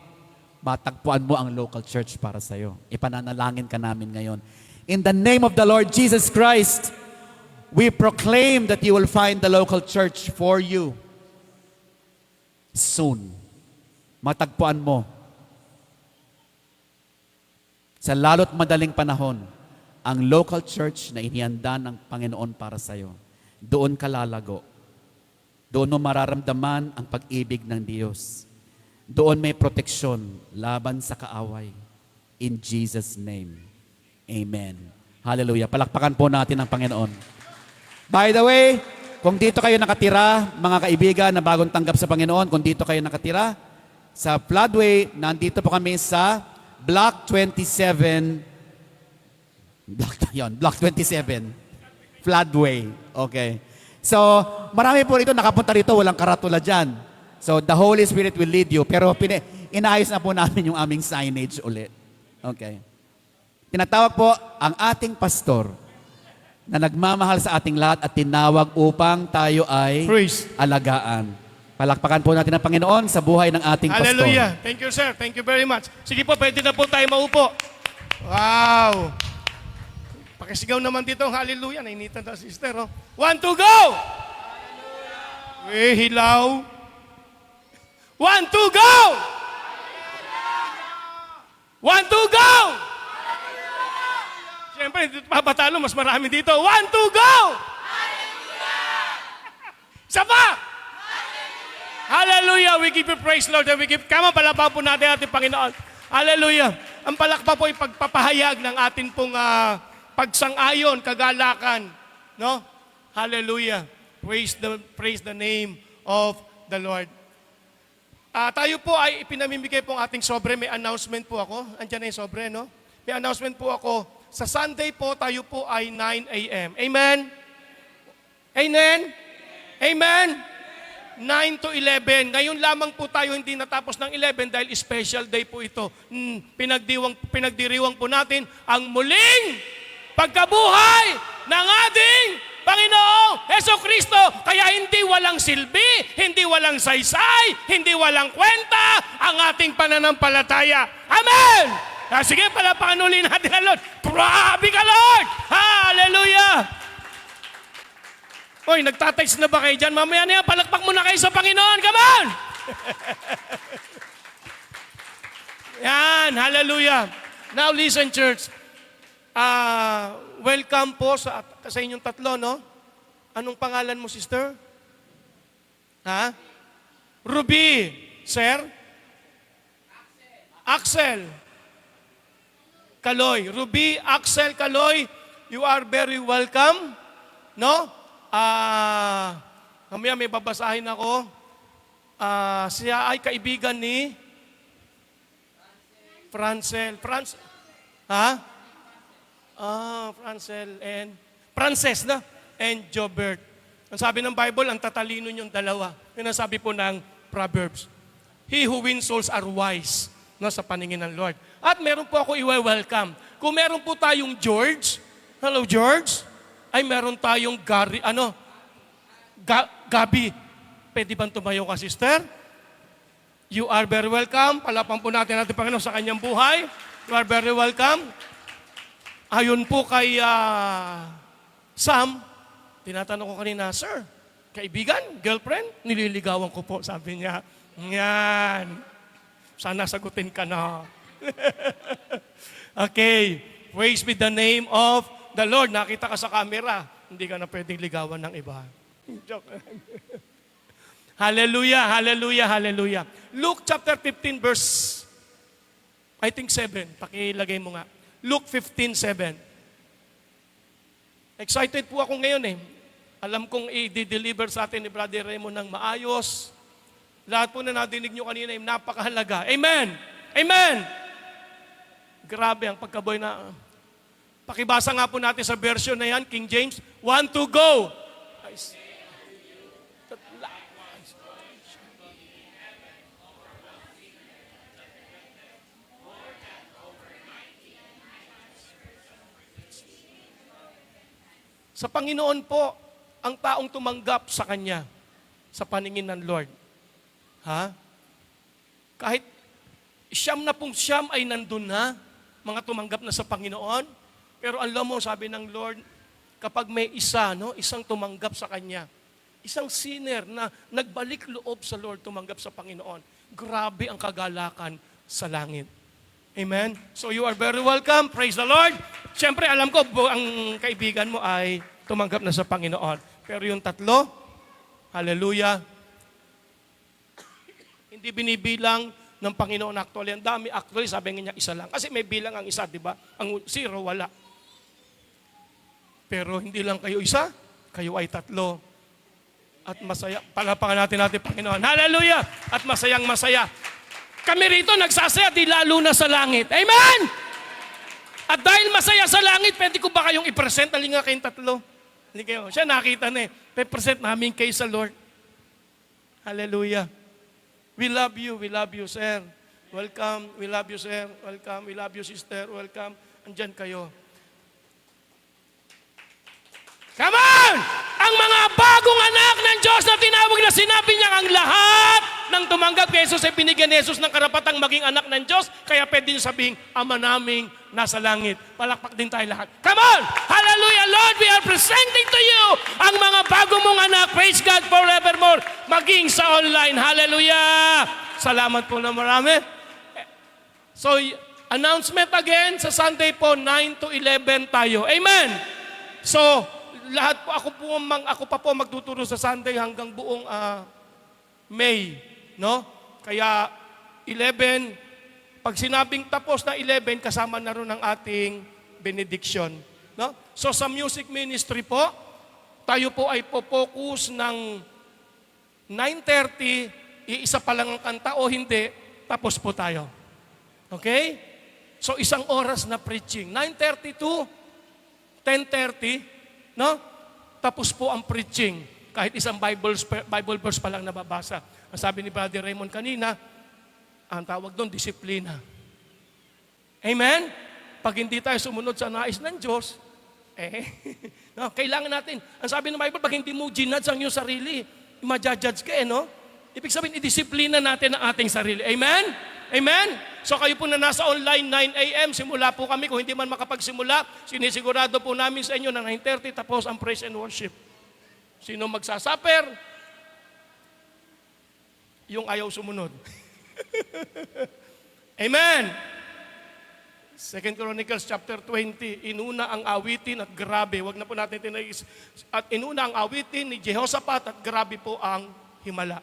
matagpuan mo ang local church para sa iyo. Ipananalangin ka namin ngayon. In the name of the Lord Jesus Christ, we proclaim that you will find the local church for you soon. Matagpuan mo sa lalo't madaling panahon ang local church na inihanda ng Panginoon para sa iyo. Doon ka lalago. Doon mo mararamdaman ang pag-ibig ng Diyos. Doon may proteksyon laban sa kaaway. In Jesus' name. Amen. Hallelujah. Palakpakan po natin ang Panginoon. By the way, kung dito kayo nakatira, mga kaibigan na bagong tanggap sa Panginoon, kung dito kayo nakatira, sa Floodway, nandito po kami sa Block 27. Block 27. Floodway. Okay. So, marami po rito, nakapunta rito, walang karatula dyan. So, the Holy Spirit will lead you. Pero inaayos na po namin yung aming signage ulit. Okay. Tinatawag po ang ating pastor na nagmamahal sa ating lahat at tinawag upang tayo ay alagaan. Palakpakan po natin ang Panginoon sa buhay ng ating pastor. Hallelujah. Thank you, sir. Thank you very much. Sige po, pwede na po tayo maupo. Wow. Pakisigaw naman dito. Hallelujah. Nainitan na sister. Oh. 1, 2, go! Hallelujah. Hilaw. 1, 2, go! 1, 2, go! Siyempre, hindi papatalo, mas marami dito. 1, 2, go! Isa pa! Hallelujah! We give you praise, Lord, and we give... Come on, palakpak po natin ating Panginoon. Hallelujah! Ang palakpak po ay pagpapahayag ng ating pong pagsang-ayon, kagalakan. No? Hallelujah! Praise the name of the Lord. Tayo po ay ipinamimigay po ang ating sobre. May announcement po ako. Andiyan na yung sobre, no? May announcement po ako. Sa Sunday po, tayo po ay 9 a.m. Amen? Amen? Amen? 9 to 11. Ngayon lamang po tayo hindi natapos ng 11 dahil special day po ito. Pinagdiriwang po natin ang muling pagkabuhay ng ating Panginoong Heso Kristo. Kaya hindi walang silbi, hindi walang saysay, hindi walang kwenta ang ating pananampalataya. Amen! Sige, palapakan ulit natin ang Lord. Grabe ka, Lord! Hallelujah! Hoy, nagtatays na ba kayo dyan? Mamaya na yan, palakpak muna kayo sa Panginoon. Come on! Yan, hallelujah. Now listen, church. Welcome po sa inyong tatlo, no? Anong pangalan mo, sister? Ha? Ruby. Sir? Axel. Kaloy. Ruby, Axel, Kaloy, you are very welcome. No? Mamaya may babasahin ako. Siya ay kaibigan ni Francel. Ha? Francel and Frances na and Jobert. Ang sabi ng Bible, ang tatalino niyong dalawa. Yun ang sabi po ng Proverbs. He who wins souls are wise, no, sa paningin ng Lord. At meron po ako i-welcome. Kung meron po tayong George, hello George, ay meron tayong Gabi. Pwede bang tumayo ka, sister? You are very welcome. Palapan po natin Panginoon sa kanyang buhay. You are very welcome. Ayon po kay Sam, tinatanong ko kanina, Sir, kaibigan, girlfriend, nililigawan ko po, sabi niya. Yan. Sana sagutin ka na. Okay. Praise be the name of the Lord. Nakita ka sa camera. Hindi ka na pwedeng ligawan ng iba. Joke. Hallelujah, hallelujah, hallelujah. Luke chapter 15 verse, I think 7. Pakilagay mo nga. Luke 15:7. Excited po ako ngayon eh. Alam kong i-deliver sa atin ni Brother Raymond ng maayos. Lahat po na nadinig nyo kanina ay napakahalaga. Amen! Amen! Grabe ang pagkaboy na. Pakibasa nga po natin sa version na yan, King James. 1, 2, go! Sa Panginoon po, ang taong tumanggap sa Kanya, sa paningin ng Lord. Ha? Kahit siyam ay nandun na, mga tumanggap na sa Panginoon. Pero alam mo, sabi ng Lord, kapag may isa, no, isang tumanggap sa Kanya, isang sinner na nagbalik loob sa Lord, tumanggap sa Panginoon, grabe ang kagalakan sa langit. Amen? So you are very welcome. Praise the Lord. Siyempre, alam ko, ang kaibigan mo ay tumanggap na sa Panginoon. Pero yung tatlo, hallelujah, hindi binibilang ng Panginoon actually. Ang dami actually, sabi niya isa lang. Kasi may bilang ang isa, di ba? Ang 0, wala. Pero hindi lang kayo isa, kayo ay tatlo. At masaya, palapakan natin Panginoon. Hallelujah! At masayang masaya. Kami rito nagsasaya, di lalo na sa langit. Amen! At dahil masaya sa langit, pwede ko ba kayong i-present? Alin nga kayong tatlo? Hindi kayo. Siya nakita na eh. Pe-present namin kayo sa Lord. Hallelujah. We love you, sir. Welcome. We love you, sir. Welcome. We love you, sister. Welcome. Andyan kayo. Come on! Ang mga bagong anak ng Diyos na tinawag na sinabi niya ang lahat ng tumanggap kay Jesus ay binigyan ni Jesus ng karapatang maging anak ng Diyos. Kaya pwede niyo sabihin, Ama naming nasa langit. Palakpak din tayo lahat. Come on! Hallelujah! Lord, we are presenting to you ang mga bagong mong anak. Praise God forevermore. Maging sa online. Hallelujah! Salamat po na marami. So, announcement again sa Sunday po, 9 to 11 tayo. Amen! So, lahat po, ako pa po magtuturo sa Sunday hanggang buong May, no? Kaya 11, pag sinabing tapos na 11, kasama na rin ang ating benediction, no? So sa music ministry po, tayo po ay po-focus ng 9:30, iisa pa lang ang kanta o hindi, tapos po tayo. Okay? So isang oras na preaching, 9:30 to 10:30, no? Tapos po ang preaching. Kahit isang Bible verse pa lang nababasa. Ang sabi ni Brother Raymond kanina, ang tawag doon, disiplina. Amen? Pag hindi tayo sumunod sa nais ng Diyos, No, kailangan natin. Ang sabi ng Bible, pag hindi mo ginudge ang iyong sarili, ma-judge ka no? Ibig sabihin, idisiplina natin ang ating sarili. Amen? Amen? So kayo po na nasa online 9 a.m., simula po kami. Kung hindi man makapagsimula, sinisigurado po namin sa inyo na 9:30 tapos ang praise and worship. Sino magsasaper? Yung ayaw sumunod. Amen? 2 Chronicles chapter 20, inuna ang awitin at grabe, wag na po natin tinagis. At inuna ang awitin ni Jehoshaphat at grabe po ang himala.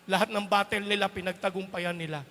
Lahat ng battle nila, pinagtagumpayan nila.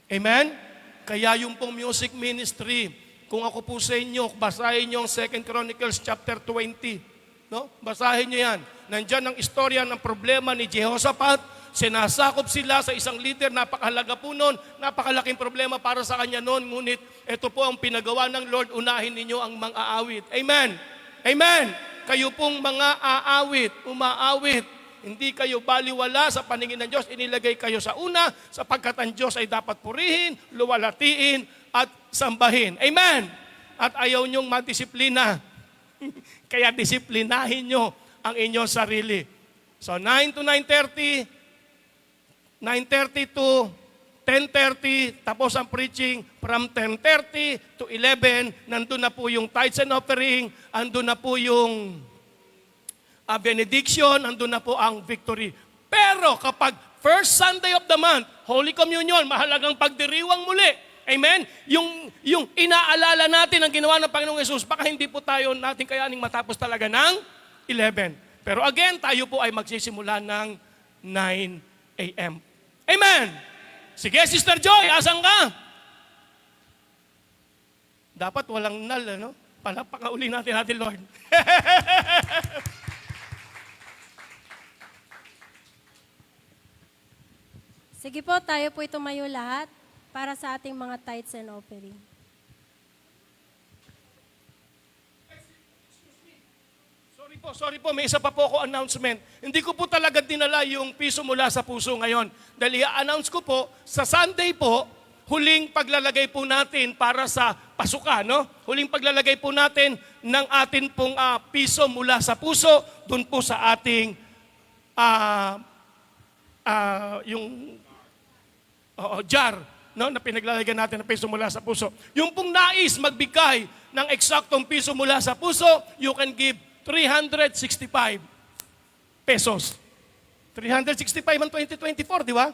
Amen? Kaya yung pong music ministry, kung ako po sa inyo, basahin nyo ang 2 Chronicles chapter 20. No? Basahin nyo yan. Nandyan ang istorya ng problema ni Jehoshaphat. Sinasakop sila sa isang leader, napakahalaga po noon, napakalaking problema para sa kanya noon, ngunit ito po ang pinagawa ng Lord, unahin ninyo ang mga aawit. Amen? Amen? Kayo pong mga aawit, umaawit, hindi kayo baliwala sa paningin ng Diyos, inilagay kayo sa una, sapagkat ang Diyos ay dapat purihin, luwalatiin, at sambahin. Amen? At ayaw nyong madisiplina. Kaya disiplinahin nyo ang inyong sarili. So 9 to 9:30, 9:30 to 10:30, tapos ang preaching from 10:30 to 11, nandun na po yung tithes and offering, andun na po yung benediction, andun na po ang victory. Pero kapag first Sunday of the month, Holy Communion, mahalagang pagdiriwang muli. Amen? Yung inaalala natin ang ginawa ng Panginoong Yesus, baka hindi po tayo natin kayaning matapos talaga ng 11. Pero again, tayo po ay magsisimula ng 9 a.m. Amen! Sige, Sister Joy, asan ka? Dapat walang null, ano? Palapakauli natin, Lord. Sige po, tayo po tumayo lahat para sa ating mga tithes and offering. Sorry po, may isa pa po ako announcement. Hindi ko po talaga dinala yung piso mula sa puso ngayon. Dahil i-announce ko po, sa Sunday po, huling paglalagay po natin para sa pasukan, no? Huling paglalagay po natin ng atin pong piso mula sa puso, dun po sa ating jar, no? Na pinaglalagay natin ng piso mula sa puso. Yung pong nais magbigay ng eksaktong piso mula sa puso, you can give 365 pesos. 365 ang 2024, di ba?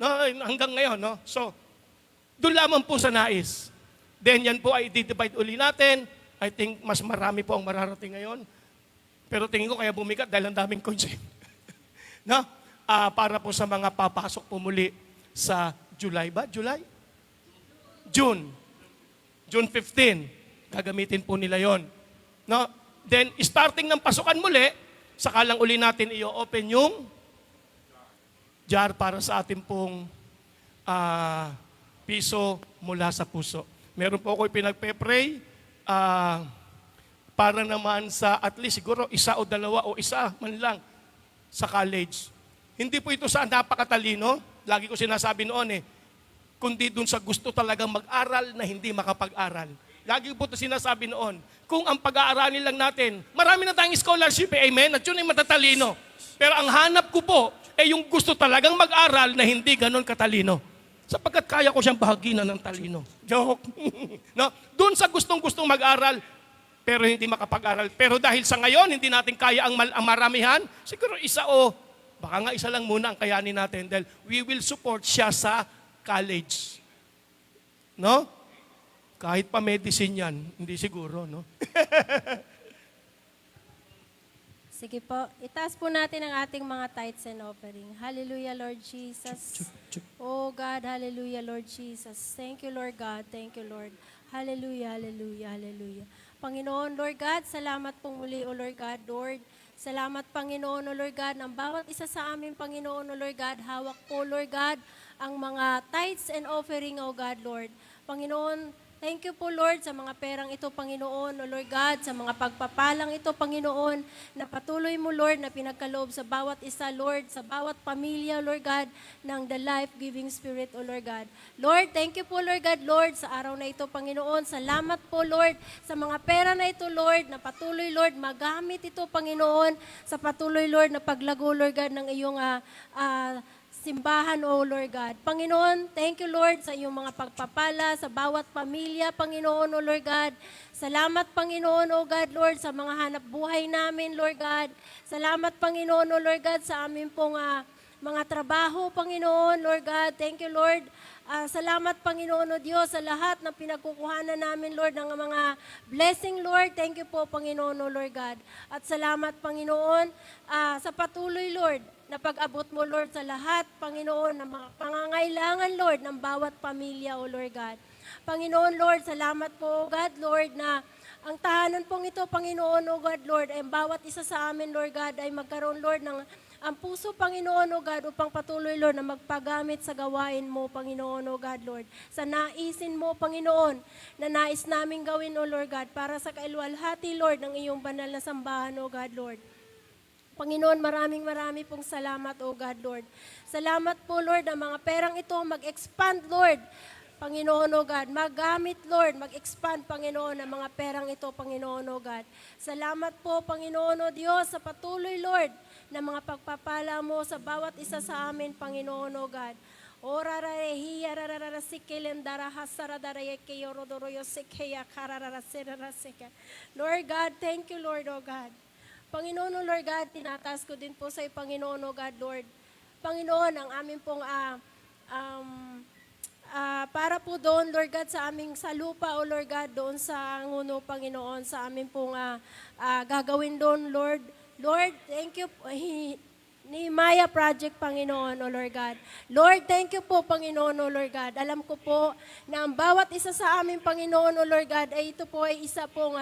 No, hanggang ngayon, no? So, doon lamang po sa nais. Then yan po ay i-divide uli natin. I think mas marami po ang mararating ngayon. Pero tingin ko kaya bumigat dahil ang daming coins. No? Para po sa mga papasok po muli sa July ba? June 15. Gagamitin po nila yon. No? Then, starting ng pasukan muli, saka lang uli natin i-open yung jar para sa ating pong piso mula sa puso. Meron po ako pinagpe-pray para naman sa at least siguro isa o dalawa o isa man lang sa college. Hindi po ito sa napakatalino, lagi ko sinasabi noon kundi dun sa gusto talagang mag-aral na hindi makapag-aral. Lagi po ito sinasabi noon, kung ang pag-aaralin lang natin, marami na tayong scholarship, amen, at yun ay matatalino. Pero ang hanap ko po, yung gusto talagang mag-aral na hindi ganon katalino. Sapagkat kaya ko siyang bahaginan ng talino. Joke. No? Doon sa gustong-gustong mag-aral, pero hindi makapag-aral. Pero dahil sa ngayon, hindi natin kaya ang maramihan, siguro isa o, baka nga isa lang muna ang kayanin natin dahil we will support siya sa college. No? Kahit pa medicine yan, hindi siguro, no? Sige po, itaas po natin ang ating mga tithes and offering. Hallelujah, Lord Jesus. Oh God, hallelujah, Lord Jesus. Thank you, Lord God. Thank you, Lord. Hallelujah, hallelujah, hallelujah. Panginoon, Lord God, salamat pong muli, O Lord God, Lord. Salamat, Panginoon, O Lord God, ng bawat isa sa amin, Panginoon, O Lord God. Hawak po, Lord God, ang mga tithes and offering, O God, Lord. Panginoon, Thank you po, Lord, sa mga perang ito, Panginoon, O Lord God, sa mga pagpapalang ito, Panginoon, na patuloy mo, Lord, na pinagkaloob sa bawat isa, Lord, sa bawat pamilya, Lord God, ng the life-giving Spirit, O Lord God. Lord, thank you po, Lord God, Lord, sa araw na ito, Panginoon. Salamat po, Lord, sa mga pera na ito, Lord, na patuloy, Lord, magamit ito, Panginoon, sa patuloy, Lord, na paglago, Lord God, ng iyong simbahan, O Lord God. Panginoon, thank you, Lord, sa iyong mga pagpapala sa bawat pamilya, Panginoon, O Lord God. Salamat, Panginoon, O God, Lord, sa mga hanap buhay namin, Lord God. Salamat, Panginoon, O Lord God, sa amin pong mga trabaho, Panginoon, Lord God. Thank you, Lord. Salamat, Panginoon, O Diyos, sa lahat ng pinagkukuhanan namin, Lord, ng mga blessing, Lord. Thank you po, Panginoon, O Lord God. At salamat, Panginoon, sa patuloy, Lord, na pag-abot mo, Lord, sa lahat, Panginoon, ng mga pangangailangan, Lord, ng bawat pamilya, O Lord God. Panginoon, Lord, salamat po, God, Lord, na ang tahanan pong ito, Panginoon, O God, Lord, ay bawat isa sa amin, Lord God, ay magkaroon, Lord, ng ang puso, Panginoon, O God, upang patuloy, Lord, na magpagamit sa gawain mo, Panginoon, O God, Lord. Sa naisin mo, Panginoon, na nais namin gawin, O Lord God, para sa kailwalhati, Lord, ng iyong banal na sambahan, O God, Lord. Panginoon, maraming pong salamat, O God, Lord. Salamat po, Lord, ang mga perang ito mag-expand, Lord. Panginoon, O God, magamit, Lord, mag-expand, Panginoon, ang mga perang ito, Panginoon, O God. Salamat po, Panginoon, O Diyos, sa patuloy, Lord, na mga pagpapala mo sa bawat isa sa amin, Panginoon, O God. Lord God, thank you, Lord, O God. Panginoon, O Lord God, tinataas ko din po sa iyo, Panginoon, O God, Lord. Panginoon, ang aming pong para po doon, Lord God, sa aming sa lupa, O Lord God, doon sa nguno, Panginoon, sa aming pong gagawin doon, Lord. Lord, thank you. Nehemiah Project, Panginoon, O Lord God. Lord, thank you po, Panginoon, O Lord God. Alam ko po na ang bawat isa sa amin, Panginoon, O Lord God, ay ito po ay isa po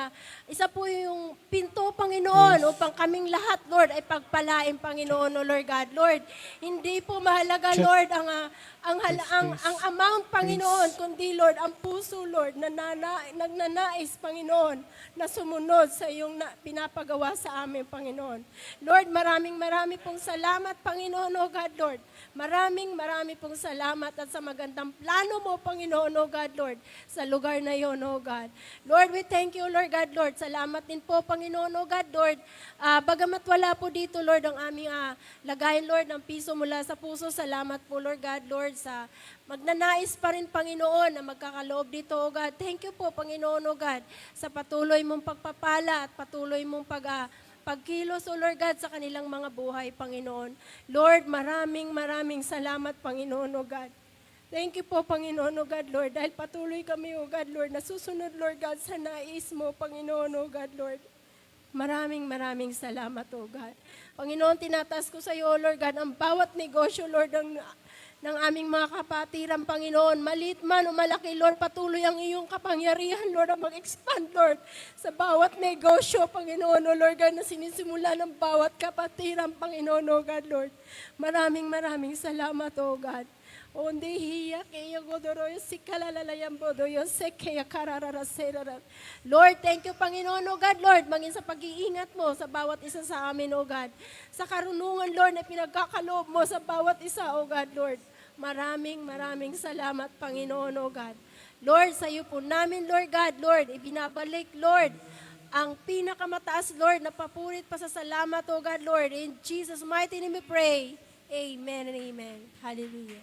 yung pinto, Panginoon, upang kaming lahat, Lord, ay pagpalain, Panginoon, O Lord God. Lord, hindi po mahalaga, Lord, ang amount, Panginoon, kundi, Lord, ang puso, Lord, nagnanais, Panginoon, na sumunod sa iyong pinapagawa sa amin, Panginoon. Lord, maraming pong salamat, Panginoon, O God, Lord. Maraming pong salamat at sa magandang plano mo, Panginoon, O God, Lord, sa lugar na yon, O God. Lord, we thank you, Lord God, Lord. Salamat din po, Panginoon, O God, Lord. Bagamat wala po dito, Lord, ang aming lagayin, Lord, ng piso mula sa puso. Salamat po, Lord God, Lord, sa magnanais pa rin, Panginoon, na magkakaloob dito, O God. Thank you po, Panginoon, O God, sa patuloy mong pagpapala at patuloy mong pagkilos, O Lord God, sa kanilang mga buhay, Panginoon. Lord, maraming salamat, Panginoon, O God. Thank you po, Panginoon, O God, Lord, dahil patuloy kami, O God, Lord, nasusunod, Lord God, sa nais mo, Panginoon, O God, Lord. Maraming salamat, O God. Panginoon, tinataas ko sa iyo, O Lord God, ang bawat negosyo, Lord, ng aming mga kapatiran, Panginoon. Maliit man o malaki, Lord, patuloy ang iyong kapangyarihan, Lord, na mag-expand, Lord, sa bawat negosyo, Panginoon, O Lord God, na sinisimula ng bawat kapatiran, Panginoon, O God, Lord. Maraming salamat, O God. Onde hiya kaya godoroyo si kalalalayang bodoyo se kaya karararasera. Lord, thank you, Panginoon, O God, Lord, maging sa pag-iingat mo sa bawat isa sa amin, O God. Sa karunungan, Lord, na pinagkakaloob mo sa bawat isa, O God, Lord. Maraming salamat, Panginoon, O God. Lord, sa iyo po namin, Lord God, Lord, ibinabalik, Lord, ang pinakamataas, Lord, na papurit pa sa salamat, O God, Lord. In Jesus' mighty name we pray. Amen and amen. Hallelujah.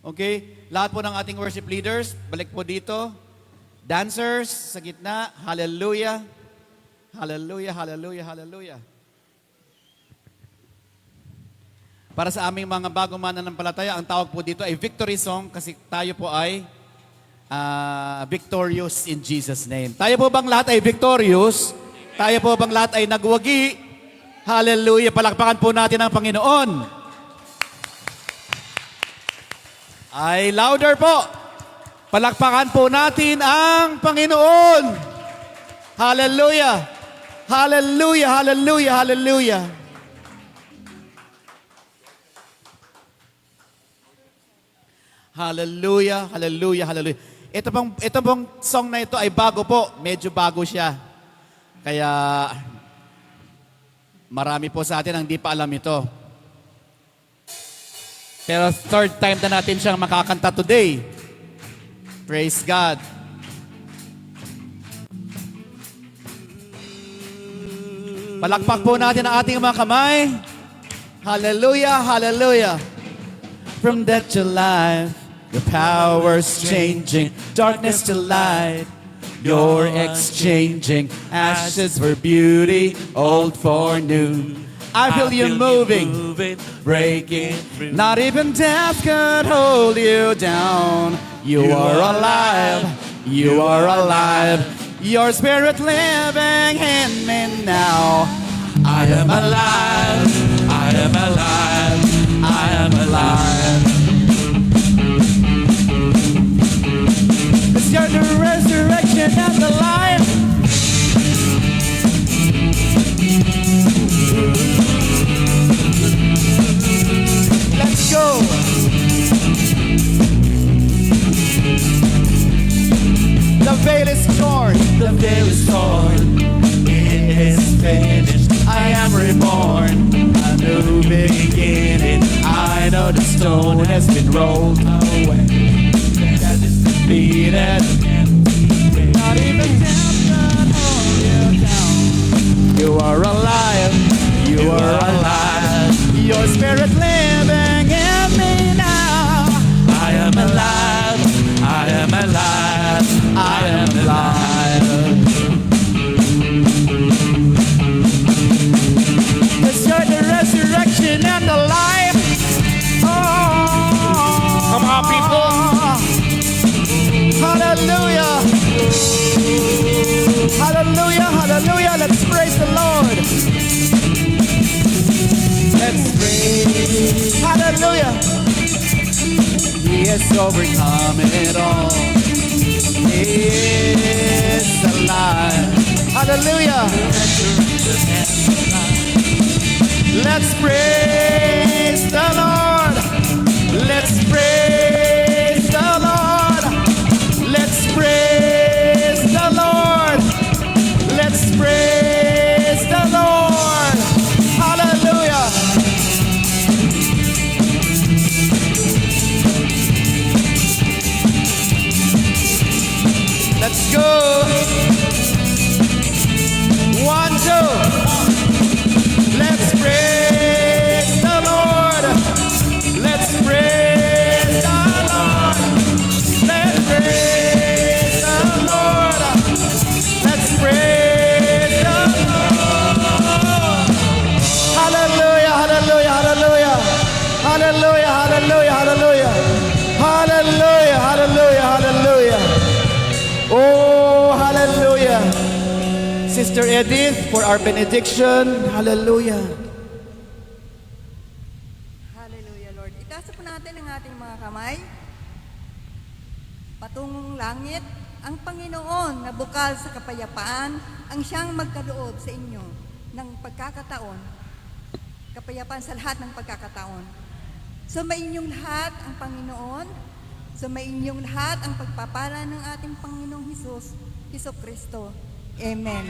Okay, lahat po ng ating worship leaders, balik po dito. Dancers sa gitna, hallelujah. Hallelujah. Para sa aming mga bagong mananampalataya, ang tawag po dito ay victory song kasi tayo po ay victorious in Jesus' name. Tayo po bang lahat ay victorious? Tayo po bang lahat ay nagwagi? Hallelujah, palakpakan po natin ang Panginoon. Ay, louder po. Palakpakan po natin ang Panginoon. Hallelujah. Hallelujah, hallelujah, hallelujah. Hallelujah, hallelujah, hallelujah. Ito pong song na ito ay bago po. Medyo bago siya. Kaya marami po sa atin ang di pa alam ito. Pero third time na natin siyang makakanta today. Praise God. Palakpak po natin ang ating mga kamay. Hallelujah, hallelujah. From death to life, your power's changing, darkness to light. You're exchanging ashes for beauty, old for new. I feel you moving, breaking. Not even death could hold you down. You are alive, you are alive. Your spirit living in me now. I am alive, I am alive, I am alive. It's your resurrection and the life. Let's go. The veil is torn. The veil is torn. It is finished. I am reborn. A new beginning. I know the stone has been rolled away. That is defeated. Not even death can hold you down. You are alive. You are alive. Your spirit living in me now. I am alive. I am alive. I am alive. It's the resurrection and the life. Oh, Come on, people. Hallelujah. Hallelujah, hallelujah. Let's praise the Lord. Let's praise. Hallelujah. He has overcome it all. He is alive. Hallelujah. Let's praise the Lord. Let's praise the Lord. Let's praise the Lord. Let's praise the Lord. Hallelujah. Let's go. 1, 2. Let's praise the Lord. Let's praise the Lord. Let's praise the Lord. Let's praise the Lord. Hallelujah, hallelujah, hallelujah. Hallelujah, hallelujah, hallelujah. Hallelujah, hallelujah, hallelujah. Oh, hallelujah. Sister Edith for our benediction. Hallelujah. Hallelujah, Lord. Itaas po natin ang ating mga kamay. Patungong langit, ang Panginoon na bukal sa kapayapaan, ang siyang magkaloob sa inyo ng pagkakataon, kapayapaan sa lahat ng pagkakataon. Sumainyong lahat ang Panginoon, sumainyong lahat ang pagpapala ng ating Panginoong Hesus Kristo. Amen.